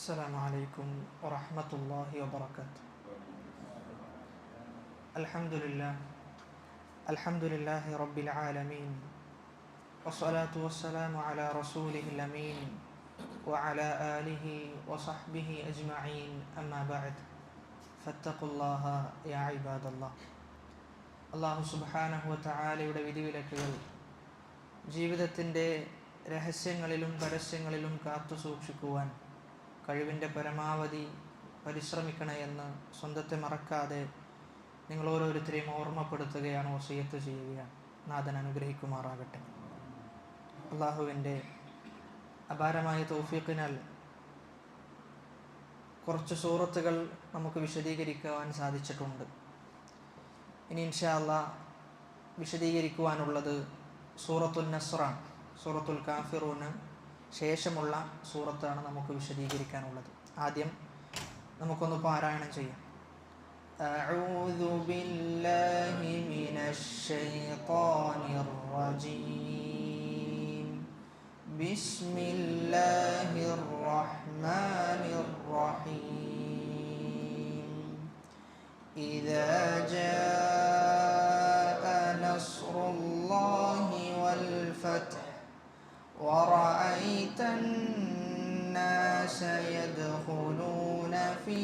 السلام عليكم ورحمة الله وبركاته. الحمد لله رب العالمين، والصلاة والسلام على رسوله الأمين وعلى آله وصحبه أجمعين، أما بعد فاتقوا الله يا عباد الله. അള്ളാഹു സുബ്ഹാനഹു വ തആലയുടെ വിധിവിലക്കുകൾ ജീവിതത്തിൻ്റെ രഹസ്യങ്ങളിലും പരസ്യങ്ങളിലും കാത്തു സൂക്ഷിക്കുവാൻ കഴിവിൻ്റെ പരമാവധി പരിശ്രമിക്കണമെന്ന് സ്വന്തത്തെ മറക്കാതെ നിങ്ങൾ ഓരോരുത്തരെയും ഓർമ്മപ്പെടുത്തുകയാണ്, വസിയത്ത് ചെയ്യുകയാണ്. നാഥൻ അനുഗ്രഹിക്കുമാറാകട്ടെ. അള്ളാഹുവിൻ്റെ അപാരമായ തൗഫീഖിനാൽ കുറച്ച് സൂറത്തുകൾ നമുക്ക് വിശദീകരിക്കുവാൻ സാധിച്ചിട്ടുണ്ട്. ഇനി ഇൻഷാ അല്ലാഹ് വിശദീകരിക്കുവാനുള്ളത് സൂറത്തുൽ നസ്റാണ്. സൂറത്തുൽ കാഫിറൂന് ശേഷമുള്ള സൂറത്താണ് നമുക്ക് വിശദീകരിക്കാനുള്ളത്. ആദ്യം നമുക്കൊന്ന് പാരായണം ചെയ്യാം. അഊദു ബില്ലാഹി മിനശ് ശൈത്വാനിർ റജീം. ബിസ്മില്ലാഹിർ റഹ്മാനിർ റഹീം. ഇദാ ജാഅ നസ്റുല്ലാഹി വൽ ഫത്ഹ് ورأيت الناس يدخلون في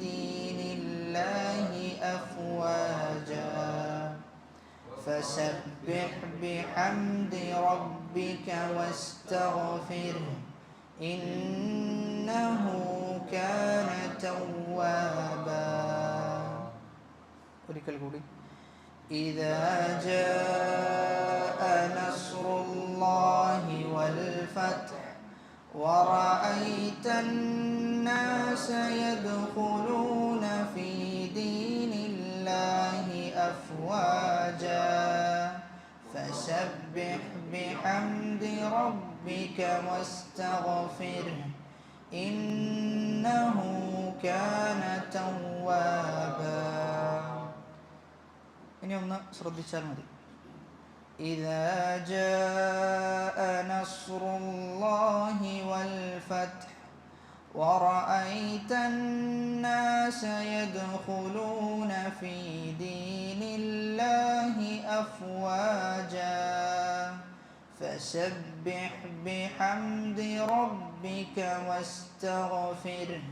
دين الله أفواجا فسبح بحمد ربك واستغفره إنه كان توابا. إذا جاء نصر الله والفتح ورأيت الناس يدخلون في دين الله أفواجا فسبح بحمد ربك واستغفره إنه كان توابا. ഇനി ഒന്ന് ശ്രദ്ധിച്ചാൽ മതി. إذا جاء نصر الله والفتح ورأيت الناس يدخلون في دين الله أفواجا فسبح بحمد ربك واستغفره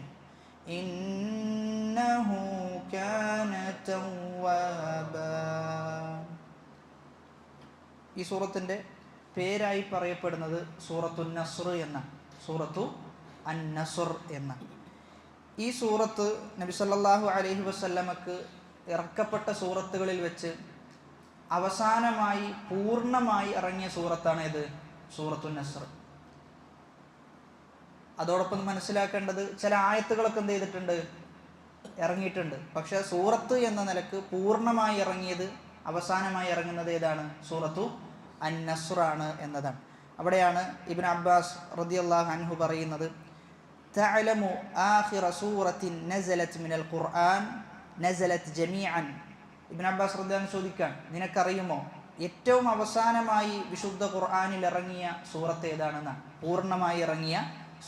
إنه كان توابا. ഈ സൂറത്തിൻ്റെ പേരായി പറയപ്പെടുന്നത് സൂറത്തു നസ്ർ എന്ന സൂറത്തു അൻ നസ്ർ എന്ന ഈ സൂറത്ത് നബി സല്ലല്ലാഹു അലൈഹി വസല്ലമക്ക് ഇറക്കപ്പെട്ട സൂറത്തുകളിൽ വെച്ച് അവസാനമായി പൂർണ്ണമായി ഇറങ്ങിയ സൂറത്താണ് ഇത് സൂറത്തു നസ്ർ. അതോടൊപ്പം മനസ്സിലാക്കേണ്ടത് ചില ആയത്തുകളൊക്കെ എന്ത് ചെയ്തിട്ടുണ്ട്, ഇറങ്ങിയിട്ടുണ്ട്. പക്ഷെ സൂറത്ത് എന്ന നിലക്ക് പൂർണ്ണമായി ഇറങ്ങിയത്, അവസാനമായി ഇറങ്ങുന്നത് ഏതാണ്? സൂറത്തു അൻ നസ്റാണ് എന്നതാണ്. അവിടെയാണ് ഇബ്നു അബ്ബാസ് റളിയല്ലാഹു അൻഹു പറയുന്നത്, തഅലമു ആഖിറ സൂറത്തിൻ നസലത് മിനൽ ഖുർആൻ നസലത് ജമീഅൻ. ഇബ്നു അബ്ബാസ് റളിയല്ലാഹു അൻഹു ചോദിക്കാൻ, നിനക്കറിയുമോ ഏറ്റവും അവസാനമായി വിശുദ്ധ ഖുർആനിൽ ഇറങ്ങിയ സൂറത്ത് ഏതാണെന്നാണ്, പൂർണ്ണമായി ഇറങ്ങിയ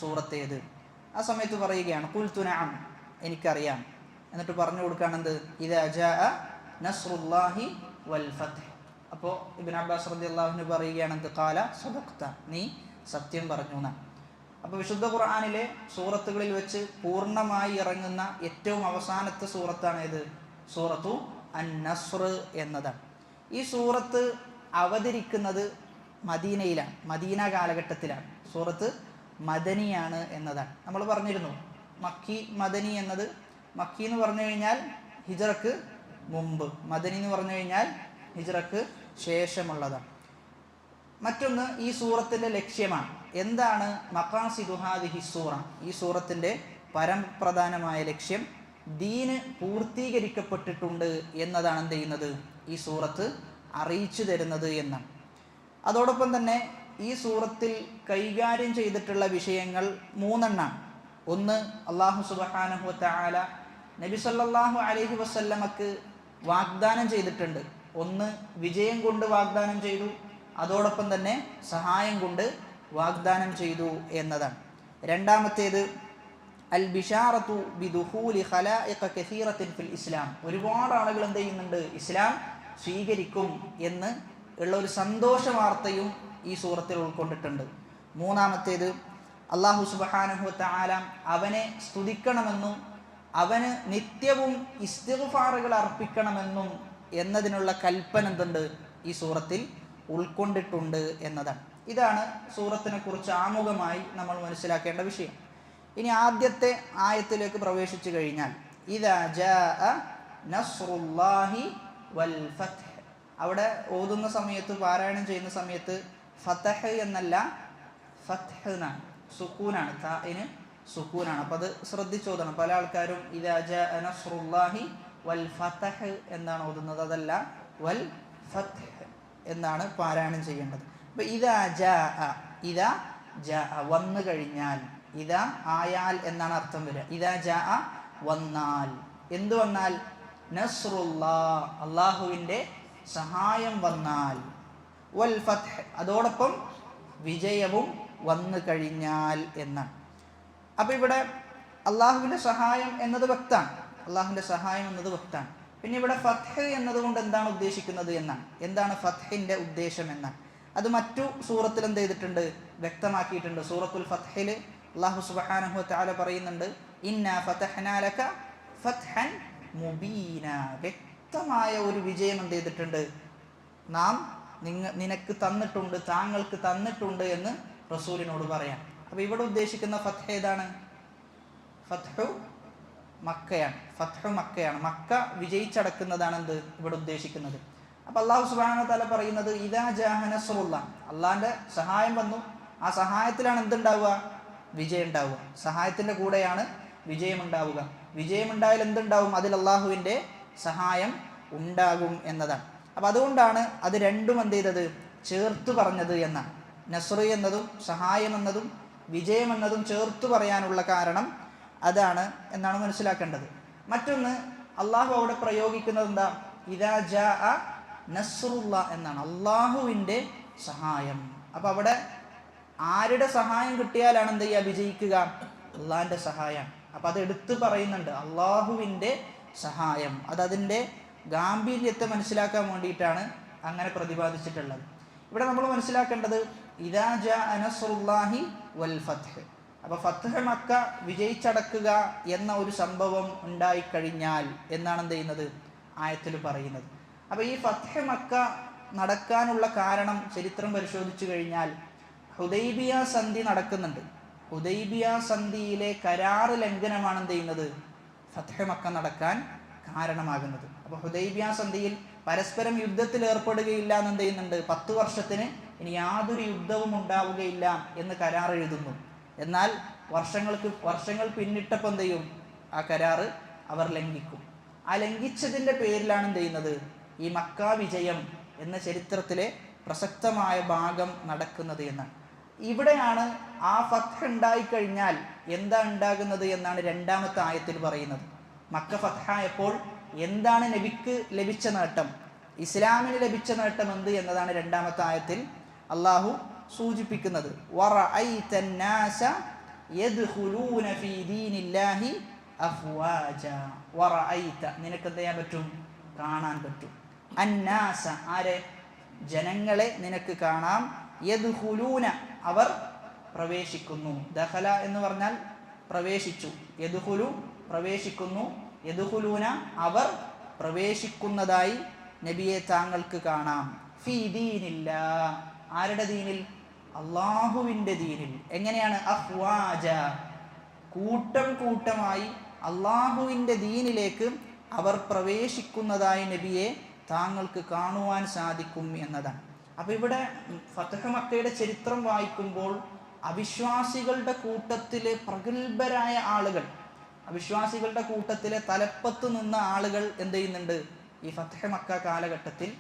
സൂറത്ത് ഏത്? ആ സമയത്ത് പറയുകയാണ്, ഖുൽതു നഅം, എനിക്കറിയാം. എന്നിട്ട് പറഞ്ഞു കൊടുക്കുകയാണെന്ത്, ഇദാ ജാഅ നസ്റുല്ലാഹി വൽ ഫത്ഹ്. അപ്പോൾ ഇബ്നു അബ്ബാസ് റളിയല്ലാഹു അൻഹു പറയുകയാണെന്ത്, ഖാല സദഖ്ത, നീ സത്യം പറഞ്ഞു എന്നാണ്. അപ്പോൾ വിശുദ്ധ ഖുർആനിലെ സൂറത്തുകളിൽ വെച്ച് പൂർണ്ണമായി ഇറങ്ങുന്ന ഏറ്റവും അവസാനത്തെ സൂറത്താണ് ഏത്? സൂറത്തു അൻ നസ്ർ എന്നതാണ്. ഈ സൂറത്ത് അവതരിക്കുന്നത് മദീനയിലാണ്, മദീന കാലഘട്ടത്തിലാണ്. സൂറത്ത് മദനിയാണ് എന്നതാണ്. നമ്മൾ പറഞ്ഞിരുന്നു, മക്കി മദനി എന്നത്, മക്കി എന്ന് പറഞ്ഞു കഴിഞ്ഞാൽ ഹിജ്റക്ക് മുമ്പ്, മദനി എന്ന് പറഞ്ഞു കഴിഞ്ഞാൽ ഹിജ്റക്ക് ശേഷമുള്ളതാണ്. മറ്റൊന്ന്, ഈ സൂറത്തിൻ്റെ ലക്ഷ്യമാണ്. എന്താണ് മഖാസിദു ഹാദിഹി സൂറ? ഈ സൂറത്തിൻ്റെ പരമപ്രധാനമായ ലക്ഷ്യം ദീന് പൂർത്തീകരിക്കപ്പെട്ടിട്ടുണ്ട് എന്നതാണ് എന്ത് ചെയ്യുന്നത്, ഈ സൂറത്ത് അറിയിച്ചു തരുന്നത് എന്നാണ്. അതോടൊപ്പം തന്നെ ഈ സൂറത്തിൽ കൈകാര്യം ചെയ്തിട്ടുള്ള വിഷയങ്ങൾ മൂന്നെണ്ണാണ്. ഒന്ന്, അല്ലാഹു സുബ്ഹാനഹു വ തആല നബി സല്ലല്ലാഹു അലൈഹി വസല്ലമക്ക് വാഗ്ദാനം ചെയ്തിട്ടുണ്ട്. ഒന്ന്, വിജയം കൊണ്ട് വാഗ്ദാനം ചെയ്തു, അതോടൊപ്പം തന്നെ സഹായം കൊണ്ട് വാഗ്ദാനം ചെയ്തു എന്നതാണ്. രണ്ടാമത്തേത്, അൽ ബിഷാറത്തു ബിദുഖൂലി ഖലായിഖ കസീറത്തിൻ ഫിൽ ഇസ്ലാം. ഒരുപാട് ആളുകൾ എന്ത് ചെയ്യുന്നുണ്ട്, ഇസ്ലാം സ്വീകരിക്കും എന്ന് ഉള്ള ഒരു സന്തോഷ വാർത്തയും ഈ സൂറത്തിൽ ഉൾക്കൊണ്ടിട്ടുണ്ട്. മൂന്നാമത്തേത്, അല്ലാഹു സുബ്ഹാനഹു വ തആല അവനെ സ്തുതിക്കണമെന്നും അവന് നിത്യവും ഇസ്തിഗ്ഫാറുകൾ അർപ്പിക്കണമെന്നും എന്നതിനുള്ള കൽപ്പന എന്തുണ്ട്, ഈ സൂറത്തിൽ ഉൾക്കൊണ്ടിട്ടുണ്ട് എന്നതാണ്. ഇതാണ് സൂറത്തിനെ കുറിച്ച് ആമുഖമായി നമ്മൾ മനസ്സിലാക്കേണ്ട വിഷയം. ഇനി ആദ്യത്തെ ആയത്തിലേക്ക് പ്രവേശിച്ചു കഴിഞ്ഞാൽ, ഇദാ ജാഅ നസ്റുല്ലാഹി വൽ ഫത്ഹ്. അവിടെ ഓതുന്ന സമയത്ത്, പാരായണം ചെയ്യുന്ന സമയത്ത് ഫതഹ് എന്നല്ല ഫത്ഹ് എന്നാണ്, സുക്കൂനാണ്, താഇന് സുക്കൂനാണ്. അപ്പോൾ അത് ശ്രദ്ധിച്ചോദണം. പല ആൾക്കാരും ഇദാ ജാഅ നസ്റുല്ലാഹി വൽ ഫതഹ് എന്നാണ് ഓതുന്നത്, അതല്ല വൽ ഫത്ഹ് എന്നാണ് പാരായണം ചെയ്യേണ്ടത്. അപ്പോൾ ഇദാ ജാഅ വന്നു കഴിഞ്ഞാൽ, ഇദാ ആയാൽ എന്നാണ് അർത്ഥം വരിക. ഇദാ ജാഅ വന്നാൽ, എന്ത് വന്നാൽ, നസ്റുല്ലാഹ് അല്ലാഹുവിൻ്റെ സഹായം വന്നാൽ, വൽ ഫത്ഹ് അതോടൊപ്പം വിജയവും വന്നു കഴിഞ്ഞാൽ എന്നാണ്. അപ്പോൾ ഇവിടെ അള്ളാഹുവിൻ്റെ സഹായം എന്നത് വ്യക്തമാണ്, അള്ളാഹുവിൻ്റെ സഹായം എന്നത് വ്യക്തമാണ്. പിന്നെ ഇവിടെ ഫത്ഹ് എന്നതുകൊണ്ട് എന്താണ് ഉദ്ദേശിക്കുന്നത് എന്നാണ്, എന്താണ് ഫത്ഹിൻ്റെ ഉദ്ദേശം എന്നാണ്. അത് മറ്റു സൂറത്തിൽ എന്ത് ചെയ്തിട്ടുണ്ട്, വ്യക്തമാക്കിയിട്ടുണ്ട്. സൂറത്തുൽ ഫത്ഹിൽ അല്ലാഹു സുബ്ഹാനഹു വ തആല പറയുന്നുണ്ട്, ഇന്നാ ഫതഹ്നാ ലക ഫത്ഹൻ മുബീന. വ്യക്തമായ ഒരു വിജയം എന്ത് ചെയ്തിട്ടുണ്ട്, നാം നിനക്ക് തന്നിട്ടുണ്ട്, താങ്കൾക്ക് തന്നിട്ടുണ്ട് എന്ന് റസൂലിനോട് പറയാം. അപ്പോൾ ഇവിടെ ഉദ്ദേശിക്കുന്ന ഫത്ഹ് ഏതാണ്, ഫത്ഹു മക്കയാണ്. ഫത്ഹു മക്കയാണ്, മക്ക വിജയിച്ചടക്കുന്നതാണ് എന്ത് ഇവിടെ ഉദ്ദേശിക്കുന്നത്. അപ്പോൾ അല്ലാഹു സുബ്ഹാനഹു വ തആല പറയുന്നത്, ഇദാ ജാഅ നസ്റുല്ലാഹ്, അള്ളാഹിൻ്റെ സഹായം വന്നു, ആ സഹായത്തിലാണ് എന്തുണ്ടാവുക, വിജയം ഉണ്ടാവുക. സഹായത്തിൻ്റെ കൂടെയാണ് വിജയമുണ്ടാവുക. വിജയമുണ്ടായാൽ എന്തുണ്ടാവും, അതിൽ അള്ളാഹുവിൻ്റെ സഹായം ഉണ്ടാകും എന്നതാണ്. അപ്പം അതുകൊണ്ടാണ് അത് രണ്ടും എന്ത് ചെയ്തത്, ചേർത്ത് പറഞ്ഞത് എന്നാണ്. നസ്റ് എന്നതും സഹായം എന്നതും വിജയം എന്നതും ചേർത്ത് പറയാനുള്ള കാരണം അതാണ് എന്നാണ് മനസ്സിലാക്കേണ്ടത്. മറ്റൊന്ന്, അള്ളാഹു അവിടെ പ്രയോഗിക്കുന്നത് എന്താ, ഇദാ ജാഅ നസ്റുല്ലാഹ് എന്നാണ്, അള്ളാഹുവിൻ്റെ സഹായം. അപ്പം അവിടെ ആരുടെ സഹായം കിട്ടിയാലാണ് എന്ത് ചെയ്യുക, വിജയിക്കുക, അള്ളാഹിൻ്റെ സഹായം. അപ്പം അത് എടുത്തു പറയുന്നുണ്ട്, അള്ളാഹുവിൻ്റെ സഹായം. അതതിൻ്റെ ഗാംഭീര്യത്തെ മനസ്സിലാക്കാൻ വേണ്ടിയിട്ടാണ് അങ്ങനെ പ്രതിപാദിച്ചിട്ടുള്ളത്. ഇവിടെ നമ്മൾ മനസ്സിലാക്കേണ്ടത്, ഇദാ ജാഅ നസ്റുല്ലാഹി വൽ ഫത്ഹ്. അപ്പോൾ ഫത്ഹ് മക്ക വിജയിച്ചടക്കുക എന്ന ഒരു സംഭവം ഉണ്ടായിക്കഴിഞ്ഞാൽ എന്നാണ് എന്ത് ചെയ്യുന്നത്, ആയത്തിൽ പറയുന്നത്. അപ്പോൾ ഈ ഫത്ഹ് മക്ക നടക്കാനുള്ള കാരണം ചരിത്രം പരിശോധിച്ചു കഴിഞ്ഞാൽ, ഹുദൈബിയ സന്ധി നടക്കുന്നുണ്ട്. ഹുദൈബിയ സന്ധിയിലെ കരാറ് ലംഘനമാണ് എന്ത് ചെയ്യുന്നത്, ഫത്ഹ് മക്ക നടക്കാൻ കാരണമാകുന്നത്. അപ്പോൾ ഹുദൈബിയ സന്ധിയിൽ പരസ്പരം യുദ്ധത്തിൽ ഏർപ്പെടുകയില്ല എന്ന് എന്ത് ചെയ്യുന്നുണ്ട്, 10 വർഷത്തിന് ഇനി യാതൊരു യുദ്ധവും ഉണ്ടാവുകയില്ല എന്ന് കരാർ എഴുതുന്നു. എന്നാൽ വർഷങ്ങൾ പിന്നിട്ടപ്പോൾ എന്ത് ചെയ്യും, ആ കരാറ് അവർ ലംഘിക്കും. ആ ലംഘിച്ചതിൻ്റെ പേരിലാണ് എന്ത് ചെയ്യുന്നത്, ഈ മക്ക വിജയം എന്ന ചരിത്രത്തിലെ പ്രസക്തമായ ഭാഗം നടക്കുന്നത് എന്നാണ്. ഇവിടെയാണ് ആ ഫത്ഹ് ഉണ്ടായിക്കഴിഞ്ഞാൽ എന്താ ഉണ്ടാകുന്നത് എന്നാണ് രണ്ടാമത്തെ ആയത്തിൽ പറയുന്നത്. മക്ക ഫത്ഹായപ്പോൾ എന്താണ് നബിക്ക് ലഭിച്ച നേട്ടം, ഇസ്ലാമിന് ലഭിച്ച നേട്ടം എന്ത് എന്നതാണ് രണ്ടാമത്തെ ആയത്തിൽ അള്ളാഹു സൂചിപ്പിക്കുന്നത്. വറഅയ്ത الناس يدخلون في دين الله أفواجا. വറഅയ്ത നിനക്ക് എന്ത് ചെയ്യാൻ പറ്റും, കാണാൻ പറ്റും. അന്നാസ ആരെ, ജനങ്ങളെ നിനക്ക് കാണാം. യദ്ഖുലൂന അവർ പ്രവേശിക്കുന്നു. ദഖല എന്ന് പറഞ്ഞാൽ പ്രവേശിച്ചു, യദ്ഖുലു പ്രവേശിക്കുന്നു, യദ്ഖുലൂന അവർ പ്രവേശിക്കുന്നതായി നബിയെ താങ്കൾക്ക് കാണാം. ഫീ ദീനില്ലാ ആരുടെ ദീനിൽ, അള്ളാഹുവിൻ്റെ ദീനിൽ. എങ്ങനെയാണ്, അഫ്വാജ കൂട്ടം കൂട്ടമായി അള്ളാഹുവിൻ്റെ ദീനിലേക്ക് അവർ പ്രവേശിക്കുന്നതായി നബിയെ താങ്കൾക്ക് കാണുവാൻ സാധിക്കും എന്നതാണ്. അപ്പോൾ ഇവിടെ ഫത്ഹ് മക്കയുടെ ചരിത്രം വായിക്കുമ്പോൾ അവിശ്വാസികളുടെ കൂട്ടത്തിലെ പ്രഗത്ഭരായ ആളുകൾ, അവിശ്വാസികളുടെ കൂട്ടത്തിലെ തലപ്പത്ത് നിന്ന ആളുകൾ എന്ത് ചെയ്യുന്നുണ്ട്, ഈ ഫത്ഹ് മക്ക കാലഘട്ടത്തിൽ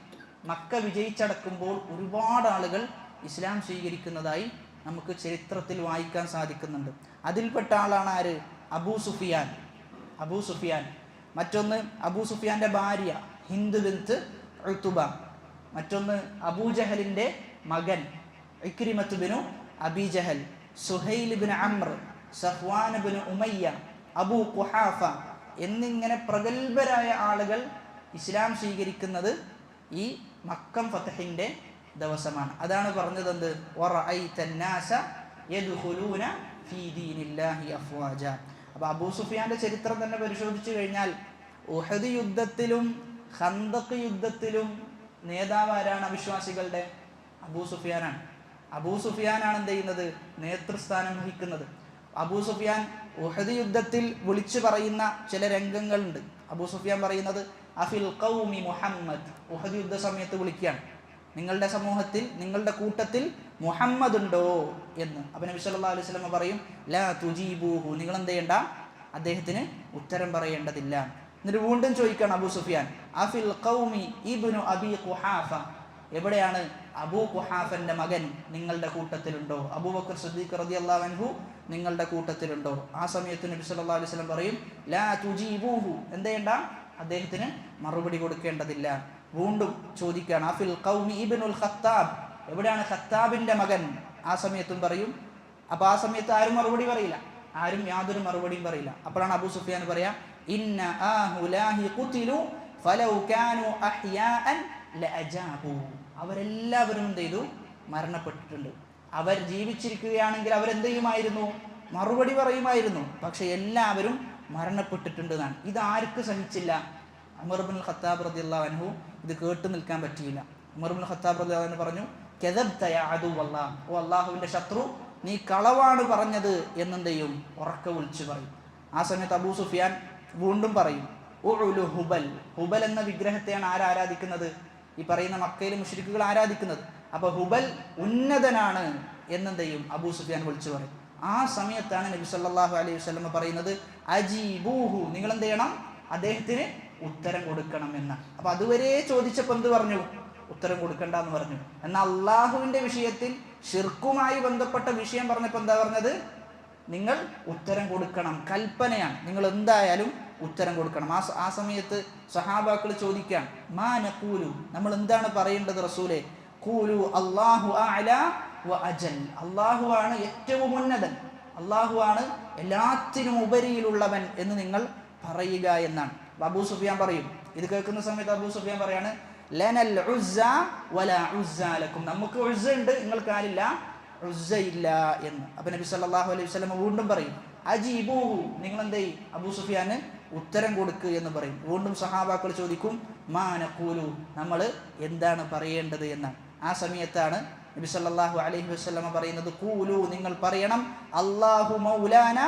മക്ക വിജയിച്ചടക്കുമ്പോൾ ഒരുപാട് ആളുകൾ ഇസ്ലാം സ്വീകരിക്കുന്നതായി നമുക്ക് ചരിത്രത്തിൽ വായിക്കാൻ സാധിക്കുന്നുണ്ട്. അതിൽപ്പെട്ട ആളാണ് ആര്, അബൂ സുഫിയാൻ. മറ്റൊന്ന് അബൂ സുഫിയാൻ്റെ ഭാര്യ ഹിന്ദ് ബിൻത് ഉത്ബ. മറ്റൊന്ന് അബൂജഹലിൻ്റെ മകൻ Ikrimah bin Abi Jahl, Suhail bin Amr, Safwan ibn Umayya, Abu Quhafa എന്നിങ്ങനെ പ്രഗത്ഭരായ ആളുകൾ ഇസ്ലാം സ്വീകരിക്കുന്നത് ഈ മക്കം ഫതഹിന്റെ ദിവസമാണ്. അതാണ് പറഞ്ഞത് എന്ത്, വറഅയ്തന്നാസ യദ്ഖുലൂന ഫീ ദീനില്ലാഹി അഫ്വാജ. അപ്പോൾ അബൂ സുഫിയാന്റെ ചരിത്രം തന്നെ പരിശോധിച്ചു കഴിഞ്ഞാൽ ഉഹദ് യുദ്ധത്തിലും ഖന്തഖ് യുദ്ധത്തിലും നേതാവ് ആരാണ്? അവിശ്വാസികളുടെ അബൂ സുഫിയാനാണ്. അബൂ സുഫിയാനാണ് എന്ത് ചെയ്യുന്നത്? നേതൃസ്ഥാനം വഹിക്കുന്നത്. അബൂ സുഫിയാൻ ഉഹദ് യുദ്ധത്തിൽ വിളിച്ചു പറയുന്ന ചില രംഗങ്ങളുണ്ട്. അബൂ സുഫിയാൻ പറയുന്നത് അഫിൽ ഖൗമി മുഹമ്മദ്. ഉഹദ് യുദ്ധ സമയത്ത് വിളിക്കുകയാണ്, നിങ്ങളുടെ സമൂഹത്തിൽ, നിങ്ങളുടെ കൂട്ടത്തിൽ മുഹമ്മദ് ഉണ്ടോ എന്ന്. അപ്പോൾ നബി സല്ലല്ലാഹു അലൈഹി വസല്ലം പറയും ലാ തുജീബൂഹു, നിങ്ങൾ എന്ത് ചെയ്യണ്ട, അദ്ദേഹത്തിന് ഉത്തരം പറയേണ്ടതില്ല. എന്നിട്ട് വീണ്ടും ചോദിക്കുകയാണ് അബൂ സുഫിയാൻ അഫിൽ ഖൗമി ഇബ്നു അബീ ഖുഹാഫ, എവിടെയാണ് അബൂ ഖുഹാഫന്റെ മകൻ നിങ്ങളുടെ കൂട്ടത്തിലുണ്ടോ? അബൂബക്കർ സിദ്ദീഖ് റളിയല്ലാഹു അൻഹു നിങ്ങളുടെ കൂട്ടത്തിലുണ്ടോ? ആ സമയത്ത് നബി സല്ലല്ലാഹു അലൈഹി വസല്ലം പറയും ലാ തുജീബൂഹു, എന്ത് ചെയ്യണ്ട, അദ്ദേഹത്തിന് മറുപടി കൊടുക്കേണ്ടതില്ല. വീണ്ടും ചോദിക്കുകയാണ് അഫിൽ ഖൗമി ഇബ്നുൽ ഖത്താബ്, എവിടെയാണ് ഖത്താബിന്റെ മകൻ? ആ സമയത്തും പറയും. അപ്പോൾ ആ സമയത്ത് ആരും മറുപടി പറയില്ല, ആരും യാതൊരു മറുപടിയും പറയില്ല. അപ്പോഴാണ് അബൂ സുഫിയാൻ പറയാ ഇന്ന ആഹുലാഹി ഖുതിലു ഫലൗ കാനു അഹ്യാഅൻ ലഅജാബു, അവരെല്ലാവരും എന്ത് ചെയ്തു? മരണപ്പെട്ടിട്ടുണ്ട്. അവർ ജീവിച്ചിരിക്കുകയാണെങ്കിൽ അവരെന്ത് ചെയ്യുമായിരുന്നു? മറുപടി പറയുമായിരുന്നു. പക്ഷെ എല്ലാവരും മരണപ്പെട്ടിട്ടുണ്ട് എന്നാണ്. ഇത് ആർക്ക് സഹിച്ചില്ല? ഉമർ ഇബ്നുൽ ഖത്താബ് റളിയല്ലാഹു അൻഹു ഇത് കേട്ടു നിൽക്കാൻ പറ്റിയില്ല. ഉമർ ഇബ്നുൽ ഖത്താബ് റളിയല്ലാഹു അൻഹു പറഞ്ഞു കദബ്ത യാ അദുവല്ലാഹ്, ഓ അല്ലാഹുവിന്റെ ശത്രു, നീ കളവാണ് പറഞ്ഞത് എന്നെന്ത് ചെയ്യും? ഉറക്കെ വിളിച്ചു പറയും. ആ സമയത്ത് അബൂ സുഫിയാൻ വീണ്ടും പറയും ഉഉലു ഹുബൽ, ഹുബൽ എന്ന വിഗ്രഹത്തെയാണ് ആരാധിക്കുന്നത്? ഈ പറയുന്ന മക്കയിലെ മുശ്രിക്കുകൾ ആരാധിക്കുന്നത്. അപ്പൊ ഹുബൽ ഉന്നതനാണ് എന്നെന്ത് ചെയ്യും? അബൂ സുഫിയാൻ വിളിച്ചു പറയും. ആ സമയത്താണ് നബി സല്ലല്ലാഹു അലൈഹി വസല്ലം പറയുന്നത് അജീബൂഹു, നിങ്ങൾ എന്ത് ചെയ്യണം? അദ്ദേഹത്തിന് ഉത്തരം കൊടുക്കണം എന്ന്. അപ്പൊ അതുവരെ ചോദിച്ചപ്പോൾ എന്ത് പറഞ്ഞു? ഉത്തരം കൊടുക്കണ്ട എന്ന് പറഞ്ഞു. എന്നാൽ അള്ളാഹുവിന്റെ വിഷയത്തിൽ ഷിർക്കുമായി ബന്ധപ്പെട്ട വിഷയം പറഞ്ഞപ്പോൾ എന്താ പറഞ്ഞത്? നിങ്ങൾ ഉത്തരം കൊടുക്കണം, കൽപ്പനയാണ്, നിങ്ങൾ എന്തായാലും ഉത്തരം കൊടുക്കണം. ആ സമയത്ത് സഹാബാക്കൾ ചോദിക്കാൻ മാ നഖൂലു, നമ്മൾ എന്താണ് പറയേണ്ടത് റസൂലേ? ഖൂലു അല്ലാഹു അഅല വ അജൽ, അള്ളാഹുവാണ് ഏറ്റവും ഉന്നതൻ, അള്ളാഹുവാണ് എല്ലാത്തിനും ഉപരിയിലുള്ളവൻ എന്ന് നിങ്ങൾ പറയുക എന്നാണ്. അബൂ സുഫിയാൻ പറയും. ഇത് കേൾക്കുന്ന സമയത്ത് അബൂ സുഫിയാൻ പറയാണ് ലനൽ ഉസ്സ വലാ ഉസ്സ ലക്കും, നമുക്ക് ഉസ്സ ഉണ്ട്, നിങ്ങൾക്ക് ആരില്ല, ഉസ്സ ഇല്ല എന്ന്. അപ്പൊ നബി സല്ലല്ലാഹു അലൈഹി വസല്ലം വീണ്ടും പറയും അജീബൂഹു, നിങ്ങൾ എന്ത് ചെയ്യും? അബൂ സുഫിയാന് ഉത്തരം കൊടുക്കുക എന്ന് പറയും. വീണ്ടും സഹാബാക്കൾ ചോദിക്കും മാ നഖൂലു, നമ്മൾ എന്താണ് പറയേണ്ടത് എന്നാണ്. ആ സമയത്താണ് നബി സല്ലല്ലാഹു അലൈഹി വസല്ലം പറയുന്നത് ഖൂലു, നിങ്ങൾ പറയണം അല്ലാഹു മൗലാന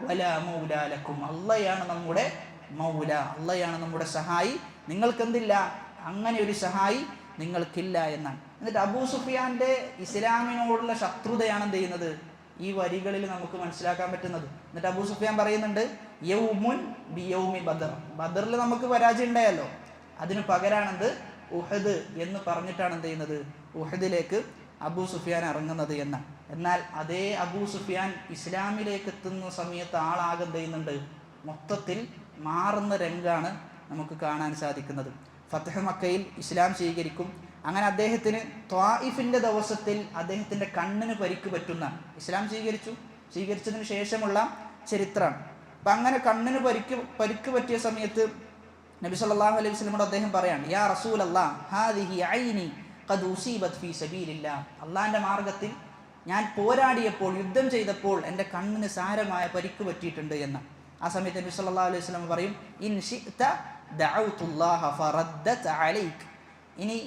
വലാ മൗലാ ലക്കും, അല്ലാഹയാണ് നമ്മുടെ മൗല, അല്ലാഹയാണ് നമ്മുടെ സഹായി, നിങ്ങൾക്ക് എന്തില്ല, അങ്ങനെ ഒരു സഹായി നിങ്ങൾക്കില്ല എന്നാണ്. എന്നിട്ട് അബൂ സുഫിയാന്റെ ഇസ്ലാമിനോടുള്ള ശത്രുതയാണ് എന്ത് ചെയ്യുന്നത്? ഈ വരികളിൽ നമുക്ക് മനസ്സിലാക്കാൻ പറ്റുന്നത്. എന്നിട്ട് അബൂ സുഫിയാൻ പറയുന്നുണ്ട് യൗമുൻ ബിയൗമി ബദർ, ബദറിൽ നമുക്ക് പരാജയം ഉണ്ടായല്ലോ, അതിന് പകരാണെന്ത് ഉഹദ് എന്ന് പറഞ്ഞിട്ടാണ് എന്ത് ചെയ്യുന്നത്? ഉഹദിലേക്ക് അബൂ സുഫിയാൻ ഇറങ്ങുന്നത് എന്നാണ്. എന്നാൽ അതേ അബൂ സുഫിയാൻ ഇസ്ലാമിലേക്ക് എത്തുന്ന സമയത്ത് ആളാകെ എന്ത് ചെയ്യുന്നുണ്ട്? മൊത്തത്തിൽ മാറുന്ന രംഗാണ് നമുക്ക് കാണാൻ സാധിക്കുന്നത്. ഫത്ഹ് മക്കയിൽ ഇസ്ലാം സ്വീകരിക്കും. അങ്ങനെ അദ്ദേഹത്തിന് ത്വായിഫിന്റെ ദിവസത്തിൽ അദ്ദേഹത്തിന്റെ കണ്ണിന് പരിക്ക് പറ്റുന്ന, ഇസ്ലാം സ്വീകരിച്ചതിന് ശേഷമുള്ള ചരിത്രമാണ്. അപ്പം അങ്ങനെ കണ്ണിന് പരിക്ക് പറ്റിയ സമയത്ത് നബി സല്ലല്ലാഹു അലൈഹി വസല്ലമയോട് അദ്ദേഹം പറയാണ് യാ റസൂലല്ലാഹ് ഹാദിഹി ഐനി ഖദ് ഉസീബത് ഫീ സബീലില്ലാഹ്, അള്ളാഹിന്റെ മാർഗത്തിൽ ഞാൻ പോരാടിയപ്പോൾ, യുദ്ധം ചെയ്തപ്പോൾ എൻ്റെ കണ്ണിന് സാരമായ പരിക്ക് പറ്റിയിട്ടുണ്ട് എന്ന്. ആ സമയത്ത് നബി സല്ലല്ലാഹു അലൈഹി വസല്ലം പറയും ഇൻ ശിഅത ദഅഉതുല്ലാഹ ഫറദ്ദത അലൈക്, ഇനി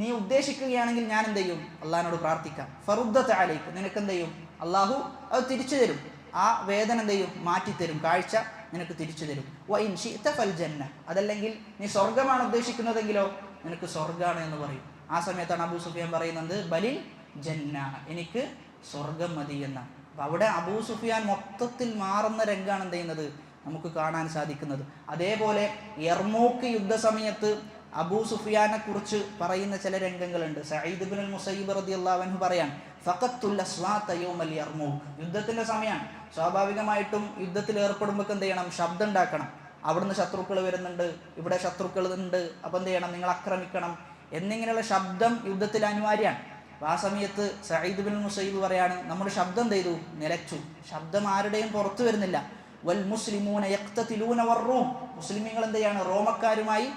നീ ഉദ്ദേശിക്കുകയാണെങ്കിൽ ഞാൻ എന്ത് ചെയ്യും? അള്ളാഹിനോട് പ്രാർത്ഥിക്കാം. ഫറുദ്ദത അലൈക്, നിനക്ക് എന്ത് ചെയ്യും? അള്ളാഹു അത് തിരിച്ചു തരും, ആ വേദന എന്ത് ചെയ്യും? മാറ്റിത്തരും, കാഴ്ച നിനക്ക് തിരിച്ചു തരും. വ ഇൻ ശിഅത ഫൽ ജന്ന, അതല്ലെങ്കിൽ നീ സ്വർഗമാണ് ഉദ്ദേശിക്കുന്നതെങ്കിലോ നിനക്ക് സ്വർഗാണ് എന്ന് പറയും. ആ സമയത്താണ് അബൂ സുഫിയാൻ പറയുന്നത് ബലിൽ ജന്ന, എനിക്ക് സ്വർഗം മതി എന്നാണ്. അപ്പം അവിടെ അബൂ സുഫിയാൻ മൊത്തത്തിൽ മാറുന്ന രംഗാണ് എന്ത് ചെയ്യുന്നത്? നമുക്ക് കാണാൻ സാധിക്കുന്നത്. അതേപോലെ യർമൂക്ക് യുദ്ധസമയത്ത് അബൂ സുഫിയാനെ കുറിച്ച് പറയുന്ന ചില രംഗങ്ങളുണ്ട്. സഈദ് ഇബ്നുൽ മുസയ്യിബ് റളിയല്ലാഹു അൻഹു പറയാൻ ഫഖത്തുൽ അസ്വാത യൗമൽ യർമൂക്ക്, യുദ്ധത്തിന്റെ സമയമാണ്. സ്വാഭാവികമായിട്ടും യുദ്ധത്തിൽ ഏർപ്പെടുമ്പോൾ എന്ത് ചെയ്യണം? ശബ്ദം ഉണ്ടാക്കണം. അവിടുന്ന് ശത്രുക്കൾ വരുന്നുണ്ട്, ഇവിടെ ശത്രുക്കൾ ഉണ്ട്, അപ്പം എന്ത് ചെയ്യണം? നിങ്ങൾ ആക്രമിക്കണം എന്നിങ്ങനെയുള്ള ശബ്ദം യുദ്ധത്തിൽ അനിവാര്യമാണ്. ആ സമയത്ത് സഈദ് ബിൻ മുസയ്യിബ് പറയാണ്, നമ്മുടെ ശബ്ദം എന്ത് ചെയ്തു? നിലച്ചു. ശബ്ദം ആരുടെയും പുറത്തു വരുന്നില്ല. വൽ മുസ്ലിമൂന യഖ്തതിലൂന വറൂം, മുസ്ലിമീങ്ങൾ എന്ത് ചെയ്യാണ്? റോമക്കാരുമായി